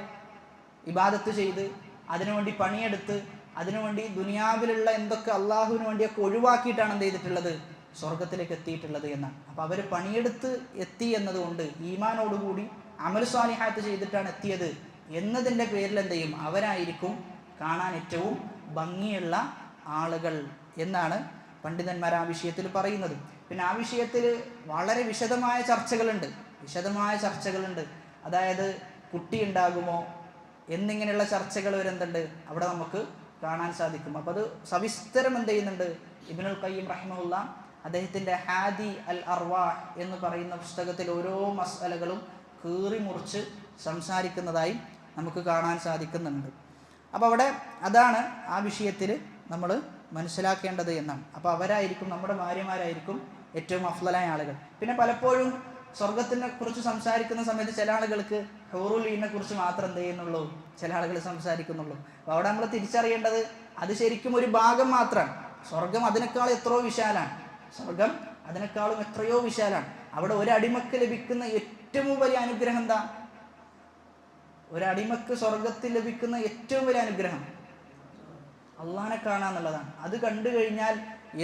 ഇബാദത്ത് ചെയ്ത് അതിനുവേണ്ടി പണിയെടുത്ത് അതിനുവേണ്ടി ദുനിയാവിലുള്ള എന്തൊക്കെ അള്ളാഹുവിന് വേണ്ടിയൊക്കെ ഒഴിവാക്കിയിട്ടാണ് എന്ത് ചെയ്തിട്ടുള്ളത്? സ്വർഗത്തിലേക്ക് എത്തിയിട്ടുള്ളത് എന്നാണ്. അപ്പോൾ അവർ പണിയെടുത്ത് എത്തി എന്നതുകൊണ്ട്, ഈമാനോടുകൂടി അമൽ സ്വാലിഹാത്ത് ചെയ്തിട്ടാണ് എത്തിയത് എന്നതിൻ്റെ പേരിൽ എന്ത് ചെയ്യും? അവരായിരിക്കും കാണാൻ ഏറ്റവും ഭംഗിയുള്ള ആളുകൾ എന്നാണ് പണ്ഡിതന്മാർ ആ വിഷയത്തിൽ പറയുന്നത്. പിന്നെ ആ വിഷയത്തിൽ വളരെ വിശദമായ ചർച്ചകളുണ്ട്. അതായത് കുട്ടി ഉണ്ടാകുമോ എന്നിങ്ങനെയുള്ള ചർച്ചകൾ വരുന്നുണ്ട്, അവിടെ നമുക്ക് കാണാൻ സാധിക്കും. അപ്പോൾ അത് സവിസ്തരം എന്ത് ചെയ്യുന്നുണ്ട്? ഇബ്നുൽ ഖയ്യിം റഹിമഹുല്ലാ അദ്ദേഹത്തിൻ്റെ ഹാദി അൽ അർവാഹ് എന്ന് പറയുന്ന പുസ്തകത്തിൽ ഓരോ മസ്അലകളും കീറി മുറിച്ച് സംസാരിക്കുന്നതായി നമുക്ക് കാണാൻ സാധിക്കുന്നുണ്ട്. അപ്പോൾ അവിടെ അതാണ് ആ വിഷയത്തിൽ നമ്മൾ മനസ്സിലാക്കേണ്ടത് എന്നാണ്. അപ്പോൾ അവരായിരിക്കും, നമ്മുടെ ഭാര്യമാരായിരിക്കും ഏറ്റവും അഫ്ളലായ ആളുകൾ. പിന്നെ പലപ്പോഴും സ്വർഗത്തിനെ കുറിച്ച് സംസാരിക്കുന്ന സമയത്ത് ചില ആളുകൾക്ക് ഹൂറുൽ ഈനെ കുറിച്ച് മാത്രം എന്ത് ചെയ്യുന്നുള്ളൂ, ചില ആളുകൾ സംസാരിക്കുന്നുള്ളൂ. അപ്പോൾ അവിടെ നമ്മൾ തിരിച്ചറിയേണ്ടത്, അത് ശരിക്കും ഒരു ഭാഗം മാത്രമാണ്. സ്വർഗം അതിനേക്കാളും എത്രയോ വിശാലാണ്. അവിടെ ഒരടിമക്ക് ലഭിക്കുന്ന ഏറ്റവും വലിയ അനുഗ്രഹം എന്താ? ഒരടിമക്ക് സ്വർഗത്തിൽ ലഭിക്കുന്ന ഏറ്റവും വലിയ അനുഗ്രഹം അള്ളാഹിനെ കാണാന്നുള്ളതാണ്. അത് കണ്ടു കഴിഞ്ഞാൽ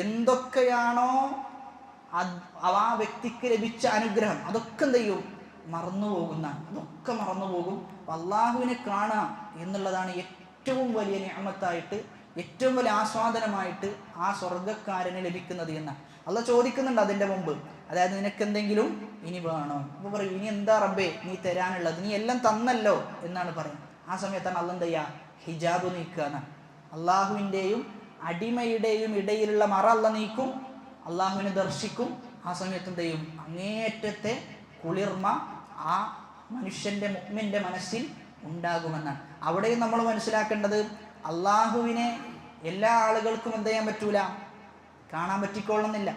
എന്തൊക്കെയാണോ ആ വ്യക്തിക്ക് ലഭിച്ച അനുഗ്രഹം അതൊക്കെ എന്ത് ചെയ്യും? മറന്നു പോകും. അള്ളാഹുവിനെ കാണുക എന്നുള്ളതാണ് ഏറ്റവും ഏറ്റവും വലിയ നിഅമത്തായിട്ട്, ഏറ്റവും വലിയ ആസ്വാദനമായിട്ട് ആ സ്വർഗ്ഗക്കാരന് ലഭിക്കുന്നത് എന്നാണ് അള്ളാഹ് ചോദിക്കുന്നുണ്ട് അതിൻ്റെ മുമ്പ്. അതായത് നിനക്ക് എന്തെങ്കിലും ഇനി വേണോ? അപ്പോൾ പറയും ഇനി എന്താ റബ്ബേ നീ തരാനുള്ളത്, നീ എല്ലാം തന്നല്ലോ എന്നാണ് പറയുന്നത്. ആ സമയത്താണ് അള്ളാഹ് എന്ത് ചെയ്യുക? ഹിജാബ് നീക്കുക എന്നാണ്. അള്ളാഹുവിൻ്റെയും അടിമയുടെയും ഇടയിലുള്ള മറ അള്ളാഹ് നീക്കും, അള്ളാഹുവിനെ ദർശിക്കും. ആ സമയത്ത് എന്ത് ചെയ്യും? അങ്ങേയറ്റത്തെ കുളിർമ ആ മനുഷ്യൻ്റെ മുഅ്മിൻ്റെ മനസ്സിൽ ഉണ്ടാകുമെന്നാണ്. അവിടെയും നമ്മൾ മനസ്സിലാക്കേണ്ടത്, അള്ളാഹുവിനെ എല്ലാ ആളുകൾക്കും എന്ത് ചെയ്യാൻ പറ്റൂല, കാണാൻ പറ്റിക്കൊള്ളുന്നില്ല.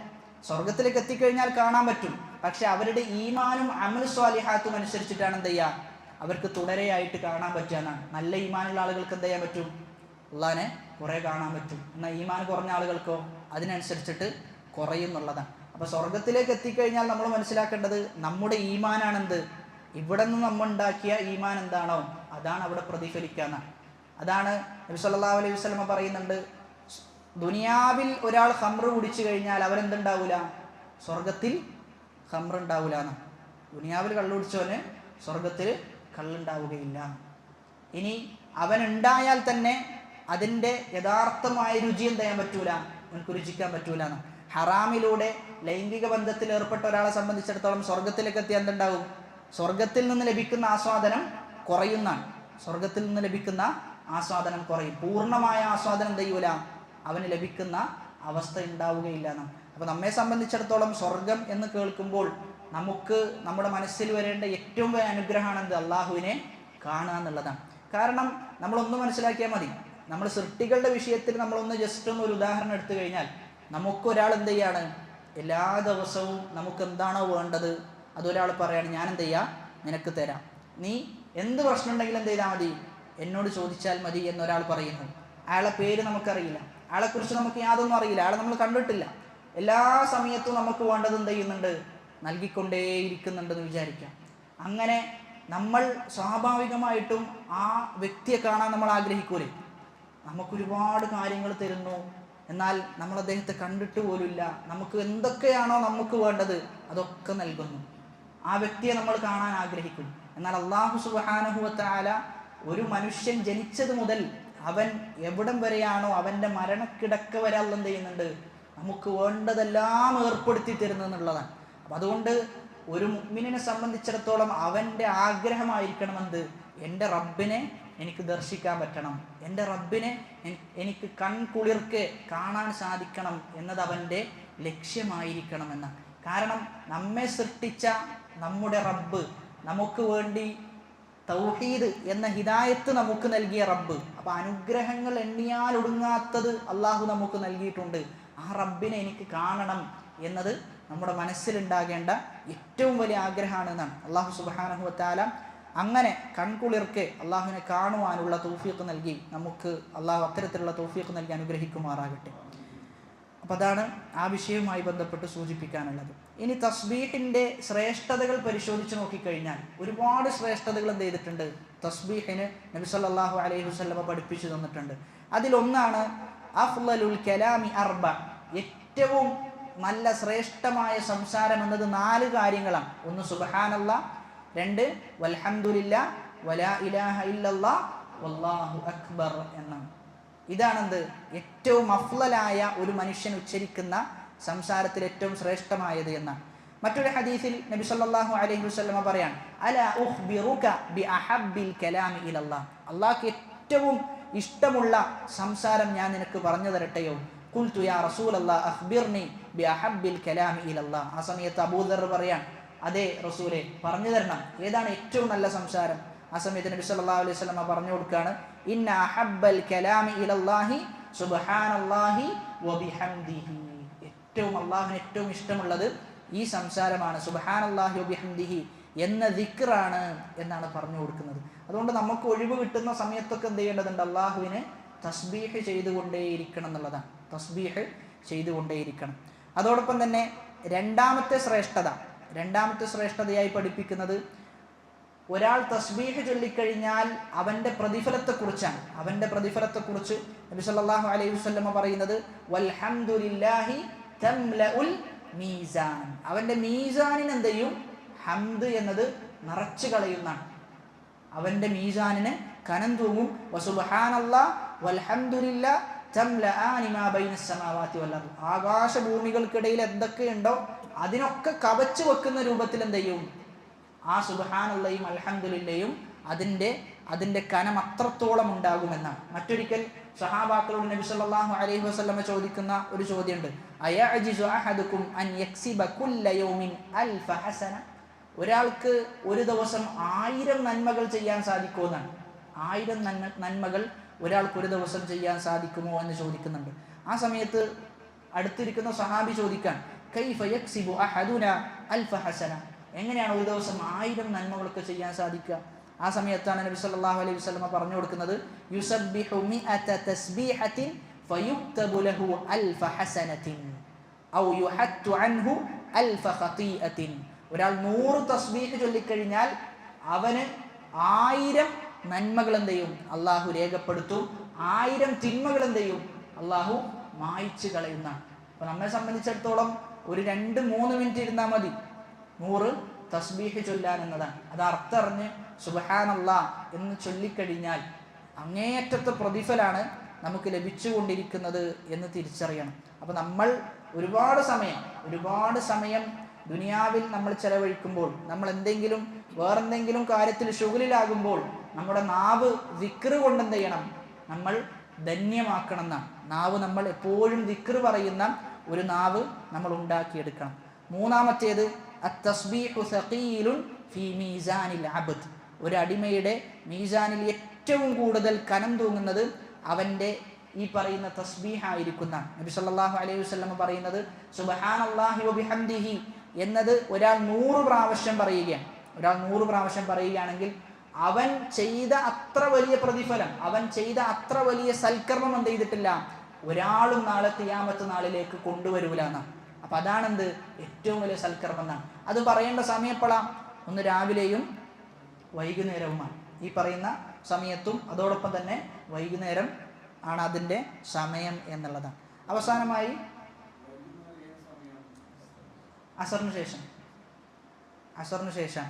സ്വർഗത്തിലേക്ക് എത്തിക്കഴിഞ്ഞാൽ കാണാൻ പറ്റും, പക്ഷെ അവരുടെ ഈമാനും അമൽ സ്വാലിഹാത്തും അനുസരിച്ചിട്ടാണ് എന്ത് ചെയ്യുക, അവർക്ക് തുടരെയായിട്ട് കാണാൻ പറ്റുക എന്നാണ്. നല്ല ഈമാനുള്ള ആളുകൾക്ക് എന്ത് ചെയ്യാൻ പറ്റും? അള്ളാഹിനെ കുറേ കാണാൻ പറ്റും. എന്നാൽ ഈമാൻ കുറഞ്ഞ ആളുകൾക്കോ അതിനനുസരിച്ചിട്ട് കുറയുന്നുള്ളതാണ്. അപ്പോൾ സ്വർഗത്തിലേക്ക് എത്തിക്കഴിഞ്ഞാൽ നമ്മൾ മനസ്സിലാക്കേണ്ടത് നമ്മുടെ ഈമാനാണെന്ത്, ഇവിടെ നിന്ന് നമ്മൾ ഉണ്ടാക്കിയ ഈമാൻ എന്താണോ അതാണ് അവിടെ പ്രതിഫലിക്കുക. അതാണ് നബി സല്ലല്ലാഹു അലൈഹി വസല്ലം പറയുന്നുണ്ട്, ദുനിയാവിൽ ഒരാൾ ഖംറ് കുടിച്ചു കഴിഞ്ഞാൽ അവരെന്തുണ്ടാവില്ല, സ്വർഗത്തിൽ ഖംറ് ഉണ്ടാവില്ല എന്ന്. ദുനിയാവിൽ കള്ളു കുടിച്ചവന് സ്വർഗത്തിൽ കള്ളുണ്ടാവുകയില്ല. ഇനി അവനുണ്ടായാൽ തന്നെ അതിൻ്റെ യഥാർത്ഥമായ രുചി എന്ത് ചെയ്യാൻ പറ്റൂല, അവനക്ക് രുചിക്കാൻ പറ്റൂല എന്ന്. ഹറാമിലൂടെ ലൈംഗിക ബന്ധത്തിൽ ഏർപ്പെട്ട ഒരാളെ സംബന്ധിച്ചിടത്തോളം സ്വർഗത്തിലേക്ക് എത്തിയാൽ എന്തുണ്ടാവും? സ്വർഗത്തിൽ നിന്ന് ലഭിക്കുന്ന ആസ്വാദനം കുറയുന്നതാണ്. സ്വർഗത്തിൽ നിന്ന് ലഭിക്കുന്ന ആസ്വാദനം കുറയും. പൂർണ്ണമായ ആസ്വാദനം എന്ത് ചെയ്യൂല, അവന് ലഭിക്കുന്ന അവസ്ഥ ഉണ്ടാവുകയില്ല എന്നാണ്. അപ്പോൾ നമ്മെ സംബന്ധിച്ചിടത്തോളം സ്വർഗം എന്ന് കേൾക്കുമ്പോൾ നമുക്ക് നമ്മുടെ മനസ്സിൽ വരേണ്ട ഏറ്റവും വലിയ അനുഗ്രഹമാണ് എന്ത്, അള്ളാഹുവിനെ കാണുക എന്നുള്ളതാണ്. കാരണം നമ്മളൊന്ന് മനസ്സിലാക്കിയാൽ മതി, നമ്മൾ സൃഷ്ടികളുടെ വിഷയത്തിൽ നമ്മളൊന്ന് ജസ്റ്റ് ഒന്ന് ഒരു ഉദാഹരണം എടുത്തു കഴിഞ്ഞാൽ, നമുക്കൊരാൾ എന്ത് ചെയ്യാണ്, എല്ലാ ദിവസവും നമുക്ക് എന്താണോ വേണ്ടത് അതൊരാൾ പറയാണ് ഞാൻ എന്ത് ചെയ്യാം, നിനക്ക് തരാം, നീ എന്ത് പ്രശ്നം ഉണ്ടെങ്കിലും എന്ത് ചെയ്താൽ മതി, എന്നോട് ചോദിച്ചാൽ മതി എന്നൊരാൾ പറയുന്നു. അയാളെ പേര് നമുക്കറിയില്ല, അയാളെക്കുറിച്ച് നമുക്ക് യാതൊന്നും അറിയില്ല, അയാളെ നമ്മൾ കണ്ടിട്ടില്ല. എല്ലാ സമയത്തും നമുക്ക് വേണ്ടത് എന്ത് ചെയ്യുന്നുണ്ട്, നൽകിക്കൊണ്ടേയിരിക്കുന്നുണ്ടെന്ന് വിചാരിക്കാം. അങ്ങനെ നമ്മൾ സ്വാഭാവികമായിട്ടും ആ വ്യക്തിയെ കാണാൻ നമ്മൾ ആഗ്രഹിക്കൂലേ. നമുക്കൊരുപാട് കാര്യങ്ങൾ തരുന്നു, എന്നാൽ നമ്മൾ അദ്ദേഹത്തെ കണ്ടിട്ട് പോലുമില്ല. നമുക്ക് എന്തൊക്കെയാണോ നമുക്ക് വേണ്ടത് അതൊക്കെ നൽകുന്നു. ആ വ്യക്തിയെ നമ്മൾ കാണാൻ ആഗ്രഹിക്കും. എന്നാൽ അല്ലാഹു സുബ്ഹാനഹു വ തആല ഒരു മനുഷ്യൻ ജനിച്ചത് മുതൽ അവൻ എവിടം വരെയാണോ അവൻ്റെ മരണക്കിടക്ക വരെ അല്ലാഹ് എന്ത് ചെയ്യുന്നുണ്ട്, നമുക്ക് വേണ്ടതെല്ലാം ഏർപ്പെടുത്തി തരുന്നു എന്നുള്ളതാണ്. അപ്പം അതുകൊണ്ട് ഒരു മുഅ്മിനിനെ സംബന്ധിച്ചിടത്തോളം അവൻ്റെ ആഗ്രഹമായിരിക്കണമെന്ത്, എൻ്റെ റബ്ബിനെ എനിക്ക് ദർശിക്കാൻ പറ്റണം, എൻ്റെ റബ്ബിനെ എനിക്ക് കൺകുളിർക്കെ കാണാൻ സാധിക്കണം എന്നത് അവൻ്റെ ലക്ഷ്യമായിരിക്കണമെന്നാണ്. കാരണം നമ്മെ സൃഷ്ടിച്ച നമ്മുടെ റബ്ബ്, നമുക്ക് വേണ്ടി തൗഹീദ് എന്ന ഹിദായത്ത് നമുക്ക് നൽകിയ റബ്ബ്, അപ്പോൾ അനുഗ്രഹങ്ങൾ എണ്ണിയാൽ ഒടുങ്ങാത്തത് അള്ളാഹു നമുക്ക് നൽകിയിട്ടുണ്ട്. ആ റബ്ബിനെ എനിക്ക് കാണണം എന്നത് നമ്മുടെ മനസ്സിലുണ്ടാകേണ്ട ഏറ്റവും വലിയ ആഗ്രഹമാണ് എന്നാണ്. അള്ളാഹു സുബ്ഹാനഹു വ തആല അങ്ങനെ കൺകുളിർക്കെ അള്ളാഹുവിനെ കാണുവാനുള്ള തൗഫീഖ് നൽകി നമുക്ക് അള്ളാഹു അത്തരത്തിലുള്ള തൗഫീഖ് നൽകി അനുഗ്രഹിക്കുമാറാകട്ടെ. അപ്പോൾ അതാണ് ആ വിഷയവുമായി ബന്ധപ്പെട്ട് സൂചിപ്പിക്കാനുള്ളത്. ഇനി തസ്ബീഹിൻ്റെ ശ്രേഷ്ഠതകൾ പരിശോധിച്ച് നോക്കിക്കഴിഞ്ഞാൽ ഒരുപാട് ശ്രേഷ്ഠതകൾ എന്ത് ചെയ്തിട്ടുണ്ട്, തസ്ബീഹിന് നബി സല്ലല്ലാഹു അലൈഹി വസല്ലം പഠിപ്പിച്ചു തന്നിട്ടുണ്ട്. അതിലൊന്നാണ് അഫ്ളലുൽ കലാമി അർബ, ഏറ്റവും നല്ല ശ്രേഷ്ഠമായ സംസാരം എന്നത് 4 കാര്യങ്ങളാണ്. ഒന്ന് സുബ്ഹാനല്ലാഹ്, 2 വൽഹംദുലില്ലാ, വലാ ഇലാഹ ഇല്ലല്ലാ, വല്ലാഹു അക്ബർ എന്നാണ്. ഇതാണെന്ത് ഏറ്റവും അഫ്ളലായ ഒരു മനുഷ്യൻ ഉച്ചരിക്കുന്ന സംസാരത്തിൽ ഏറ്റവും ശ്രേഷ്ഠമായത് എന്നാണ്. മറ്റൊരു ഹദീസിൽ നബി സല്ലല്ലാഹു അലൈഹി വസല്ലം പറയാണ്, അലാ ഉഖ്ബിറുക ബി അഹബ്ബിൽ കലാമി ഇലല്ലാഹ്, അല്ലാഹുക്ക് ഏറ്റവും ഇഷ്ടമുള്ള സംസാരം ഞാൻ നിനക്ക് പറഞ്ഞു തരട്ടെയോ? ഖുൽതു യാ റസൂലല്ലാഹ് അഖ്ബിർനി ബി അഹബ്ബിൽ കലാമി ഇലല്ലാഹ്. ആ സമയത്ത് അബൂദർ പറയാൻ, അതെ റസൂലെ പറഞ്ഞു തരണം, ഏതാണ് ഏറ്റവും നല്ല സംസാരം? ആ സമയത്ത് നബി സല്ലല്ലാഹു അലൈഹി വസല്ലം പറഞ്ഞു കൊടുക്കുകയാണ്, ഇന്ന അഹബ്ബൽ കലാമി ഇലല്ലാഹി സുബ്ഹാനല്ലാഹി വബിഹംദിഹി, ഏറ്റവും അള്ളാഹുവിന് ഏറ്റവും ഇഷ്ടമുള്ളത് ഈ സംസാരമാണ്, സുബ്ഹാനല്ലാഹി വബിഹംദിഹി എന്ന ദിക്റാണ് എന്നാണ് പറഞ്ഞു കൊടുക്കുന്നത്. അതുകൊണ്ട് നമുക്ക് ഒഴിവ് കിട്ടുന്ന സമയത്തൊക്കെ എന്ത് ചെയ്യേണ്ടതുണ്ട്, അള്ളാഹുവിനെ തസ്ബീഹ് ചെയ്തുകൊണ്ടേയിരിക്കണം എന്നുള്ളതാണ്. തസ്ബീഹ് ചെയ്തുകൊണ്ടേയിരിക്കണം. അതോടൊപ്പം തന്നെ രണ്ടാമത്തെ ശ്രേഷ്ഠതയായി പഠിപ്പിക്കുന്നത്, ഒരാൾ തസ്ബീഹ് ചൊല്ലിക്കഴിഞ്ഞാൽ അവൻ്റെ പ്രതിഫലത്തെക്കുറിച്ചാണ്. അവൻ്റെ പ്രതിഫലത്തെക്കുറിച്ച് നബി സല്ലല്ലാഹു അലൈഹി വസല്ലം പറയുന്നത്, വൽഹംദുലില്ലാഹി തംലഉൽ മീസാൻ, അവൻ്റെ മീസാനിന് എന്ത് ചെയ്യും, ഹംദ് എന്നത് നിറച്ചു കളയുന്നതാണ്. അവൻ്റെ മീസാനിന് കനം തൂങ്ങും. വസുബ്ഹാനല്ലാഹ് വൽഹംദുലില്ലാഹ് തംലആനി മാ ബൈനസ് സമാവാതി വൽ അർദ്. ആകാശഭൂമികൾക്കിടയിൽ എന്തൊക്കെയുണ്ടോ അതിനൊക്കെ കവച്ചു വെക്കുന്ന രൂപത്തിൽ എന്ത് ചെയ്യും? ആ സുബ്ഹാനല്ലാഹയും അൽഹംദുലില്ലയും അതിന്റെ കനം അത്രത്തോളം ഉണ്ടാകുമെന്നാണ്. മറ്റൊരിക്കൽ സഹാബാക്കളോട് നബി സല്ലല്ലാഹു അലൈഹി വസല്ലമ ചോദിക്കുന്ന ഒരു ചോദ്യമുണ്ട്. അയഅജിസു അഹദുക്കും അൻ യക്സിബ കുല്ല യൗമിൻ അൽഫ ഹസന. ഒരാൾക്ക് ഒരു ദിവസം 1000 നന്മകൾ ചെയ്യാൻ സാധിക്കുമോ എന്നാണ്. 1000 നന്മകൾ ഒരാൾക്ക് ഒരു ദിവസം ചെയ്യാൻ സാധിക്കുമോ എന്ന് ചോദിക്കുന്നുണ്ട്. ആ സമയത്ത് അടുത്തിരിക്കുന്ന സഹാബി ചോദിക്കാൻ, കൈഫ യക്സിബു അഹദുന അൽഫ ഹസന, എങ്ങനെയാണ് ഒരു ദിവസം 1000 നന്മകളൊക്കെ ചെയ്യാൻ സാധിക്കുക? ആ സമയത്താണ് നബി സല്ലല്ലാഹു അലൈഹി വസല്ലമ പറഞ്ഞു കൊടുക്കുന്നത്, യുസബ്ബിഹു മിഅത തസ്ബീഹത്തിൻ ഫയുക്തബു ലഹു അൽഫ ഹസനത്തിൻ ഔ യുഹത്തു അൻഹു അൽഫ ഖതീഅത്തിൻ. ഒരാൾ 100 തസ്ബീഹ് ചൊല്ലിക്കഴിഞ്ഞാൽ അവന് 1000 നന്മകൾ എന്ത് ചെയ്യും? അള്ളാഹു രേഖപ്പെടുത്തും. 1000 തിന്മകൾ എന്ത് ചെയ്യും? അള്ളാഹു മായ്ച്ചു കളയുന്നതാണ്. അപ്പൊ നമ്മെ സംബന്ധിച്ചിടത്തോളം ഒരു 2-3 മിനിറ്റ് ഇരുന്നാൽ മതി 100 തസ്ബീഹ് ചൊല്ലാൻ എന്നതാണ്. അത് അർത്ഥറിഞ്ഞ് സുബ്ഹാനല്ലാഹ് എന്ന് ചൊല്ലിക്കഴിഞ്ഞാൽ അങ്ങേയറ്റത്തെ പ്രതിഫലാണ് നമുക്ക് ലഭിച്ചുകൊണ്ടിരിക്കുന്നത് എന്ന് തിരിച്ചറിയണം. അപ്പൊ നമ്മൾ ഒരുപാട് സമയം ദുനിയാവിൽ നമ്മൾ ചെലവഴിക്കുമ്പോൾ, നമ്മൾ വേറെന്തെങ്കിലും കാര്യത്തിൽ ശുഗലിലാകുമ്പോൾ നമ്മുടെ നാവ് ദിക്ർ കൊണ്ട് എന്ത് ചെയ്യണം? നമ്മൾ ധന്യമാക്കണം എന്നാണ്. നാവ് നമ്മൾ എപ്പോഴും ദിക്ർ പറയുന്ന ഒരു നാവ് നമ്മൾ ഉണ്ടാക്കിയെടുക്കണം. മൂന്നാമത്തേത് അത്തസ്ബീഹു സഖീലുൻ ഫീ മീസാനിൽ അബ്ദ്. ഒരു അടിമയുടെ മീസാനിൽ ഏറ്റവും കൂടുതൽ കനം തൂങ്ങുന്നത് അവൻ്റെ ഈ പറയുന്ന തസ്ബീഹ് ആയിരിക്കുന്ന. നബി സല്ലല്ലാഹു അലൈഹി വസല്ലം പറയുന്നത് സുബ്ഹാനല്ലാഹി വബിഹംദിഹി എന്നത് ഒരാൾ 100 പ്രാവശ്യം പറയുകയാണ്. ഒരാൾ 100 പ്രാവശ്യം പറയുകയാണെങ്കിൽ അവൻ ചെയ്ത അത്ര വലിയ പ്രതിഫലം, അവൻ ചെയ്ത അത്ര വലിയ സൽക്കർമ്മം എന്ത് ചെയ്തിട്ടില്ല, ഒരാളും നാളെ ഖിയാമത്ത് നാളിലേക്ക് കൊണ്ടുവരൂല എന്നാണ്. അപ്പൊ അതാണെന്ത്? ഏറ്റവും വലിയ സൽക്കർമ്മം എന്നാണ്. അത് പറയേണ്ട സമയം എപ്പോഴാണ്? ഒന്ന് രാവിലെയും വൈകുന്നേരവുമാണ്. ഈ പറയുന്ന സമയത്തും അതോടൊപ്പം തന്നെ വൈകുന്നേരം ആണ് അതിൻ്റെ സമയം എന്നുള്ളതാണ്. അവസാനമായി അസറിന് ശേഷം.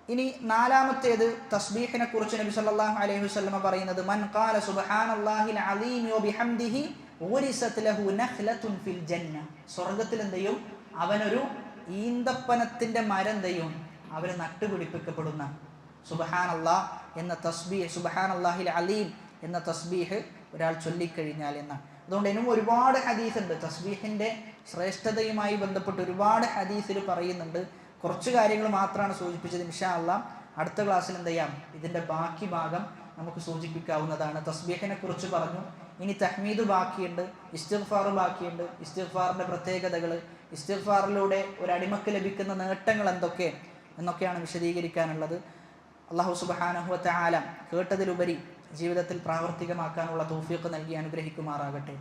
ഇനി നാലാമത്തേത് തസ്ബീഹിനെ കുറിച്ച് നബി സല്ലല്ലാഹു അലൈഹി വസല്ലം പറയുന്നത്, മൻ ഖാല സുബ്ഹാനല്ലാഹിൽ അലീം വബിഹംദിഹി ഉരിസത് ലഹു നഖ്ലത്തുൻ ഫിൽ ജന്ന. സ്വർഗ്ഗത്തിൽ എന്ത് ചെയ്യും? അവനൊരു ഈന്തപ്പനത്തിന്റെ മരം എന്ത് ചെയ്യും? അവന് നട്ടുപിടിപ്പിക്കപ്പെടുന്ന. സുബ്ഹാനല്ലാഹ് എന്ന തസ്ബീഹ്, സുബ്ഹാനല്ലാഹിൽ അലീം എന്ന തസ്ബീഹ് ഒരാൾ ചൊല്ലിക്കഴിഞ്ഞാൽ എന്നാണ്. അതുകൊണ്ട് ഇനിയും ഒരുപാട് ഹദീസ് ഉണ്ട് തസ്ബീഹിന്റെ ശ്രേഷ്ഠതയുമായി ബന്ധപ്പെട്ട്. ഒരുപാട് ഹദീസിൽ പറയുന്നുണ്ട്. കുറച്ച് കാര്യങ്ങൾ മാത്രമാണ് സൂചിപ്പിച്ചത്. ഇൻഷാ അല്ലാഹ് അടുത്ത ക്ലാസ്സിൽ എന്ത് ചെയ്യാം? ഇതിന്റെ ബാക്കി ഭാഗം നമുക്ക് സൂചിപ്പിക്കാവുന്നതാണ്. തസ്ബീഹിനെ കുറിച്ച് പറഞ്ഞു. ഇനി തഹ്മീദ് ബാക്കിയുണ്ട്, ഇസ്തിഗ്ഫാർ ബാക്കിയുണ്ട്. ഇസ്തിഗ്ഫാറിന്റെ പ്രത്യേകതകൾ, ഇസ്തിഗ്ഫാറിലൂടെ ഒരു അടിമക്ക് ലഭിക്കുന്ന നേട്ടങ്ങൾ എന്തൊക്കെ എന്നൊക്കെയാണ് വിശദീകരിക്കാനുള്ളത്. അല്ലാഹു സുബ്ഹാനഹു വ തആല കേട്ടതിലുപരി ജീവിതത്തിൽ പ്രാവർത്തികമാക്കാനുള്ള തൗഫീഖ് നൽകി അനുഗ്രഹിക്കുമാറാകട്ടെ.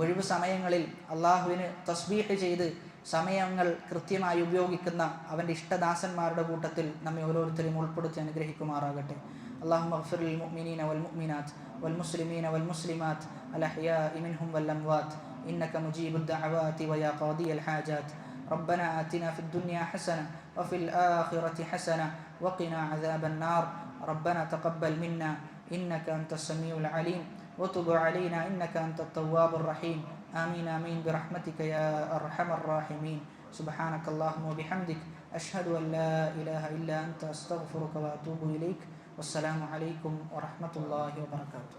ഒഴിവ് സമയങ്ങളിൽ അള്ളാഹുവിന് തസ്ബീഹ് ചെയ്ത് സമയങ്ങൾ കൃത്യമായി ഉപയോഗിക്കുന്ന അവൻ്റെ ഇഷ്ടദാസന്മാരുടെ കൂട്ടത്തിൽ നമ്മെ ഓരോരുത്തരെയും ഉൾപ്പെടുത്തി അനുഗ്രഹിക്കുമാറാകട്ടെ. اللهم اغفر للمؤمنين والمؤمنات والمسلمين والمسلمات الأحياء منهم والأموات إنك مجيب الدعوات ويا قاضي الحاجات. ربنا آتنا في الدنيا حسنة وفي الآخرة حسنة وقنا عذاب النار. ربنا تقبل منا إنك أنت السميع العليم وتب علينا إنك أنت التواب الرحيم. آمين آمين برحمتك يا أرحم الراحمين. سبحانك اللهم وبحمدك أشهد أن لا إله إلا أنت أستغفرك وأتوب إليك. والسلام عليكم ورحمة الله وبركاته.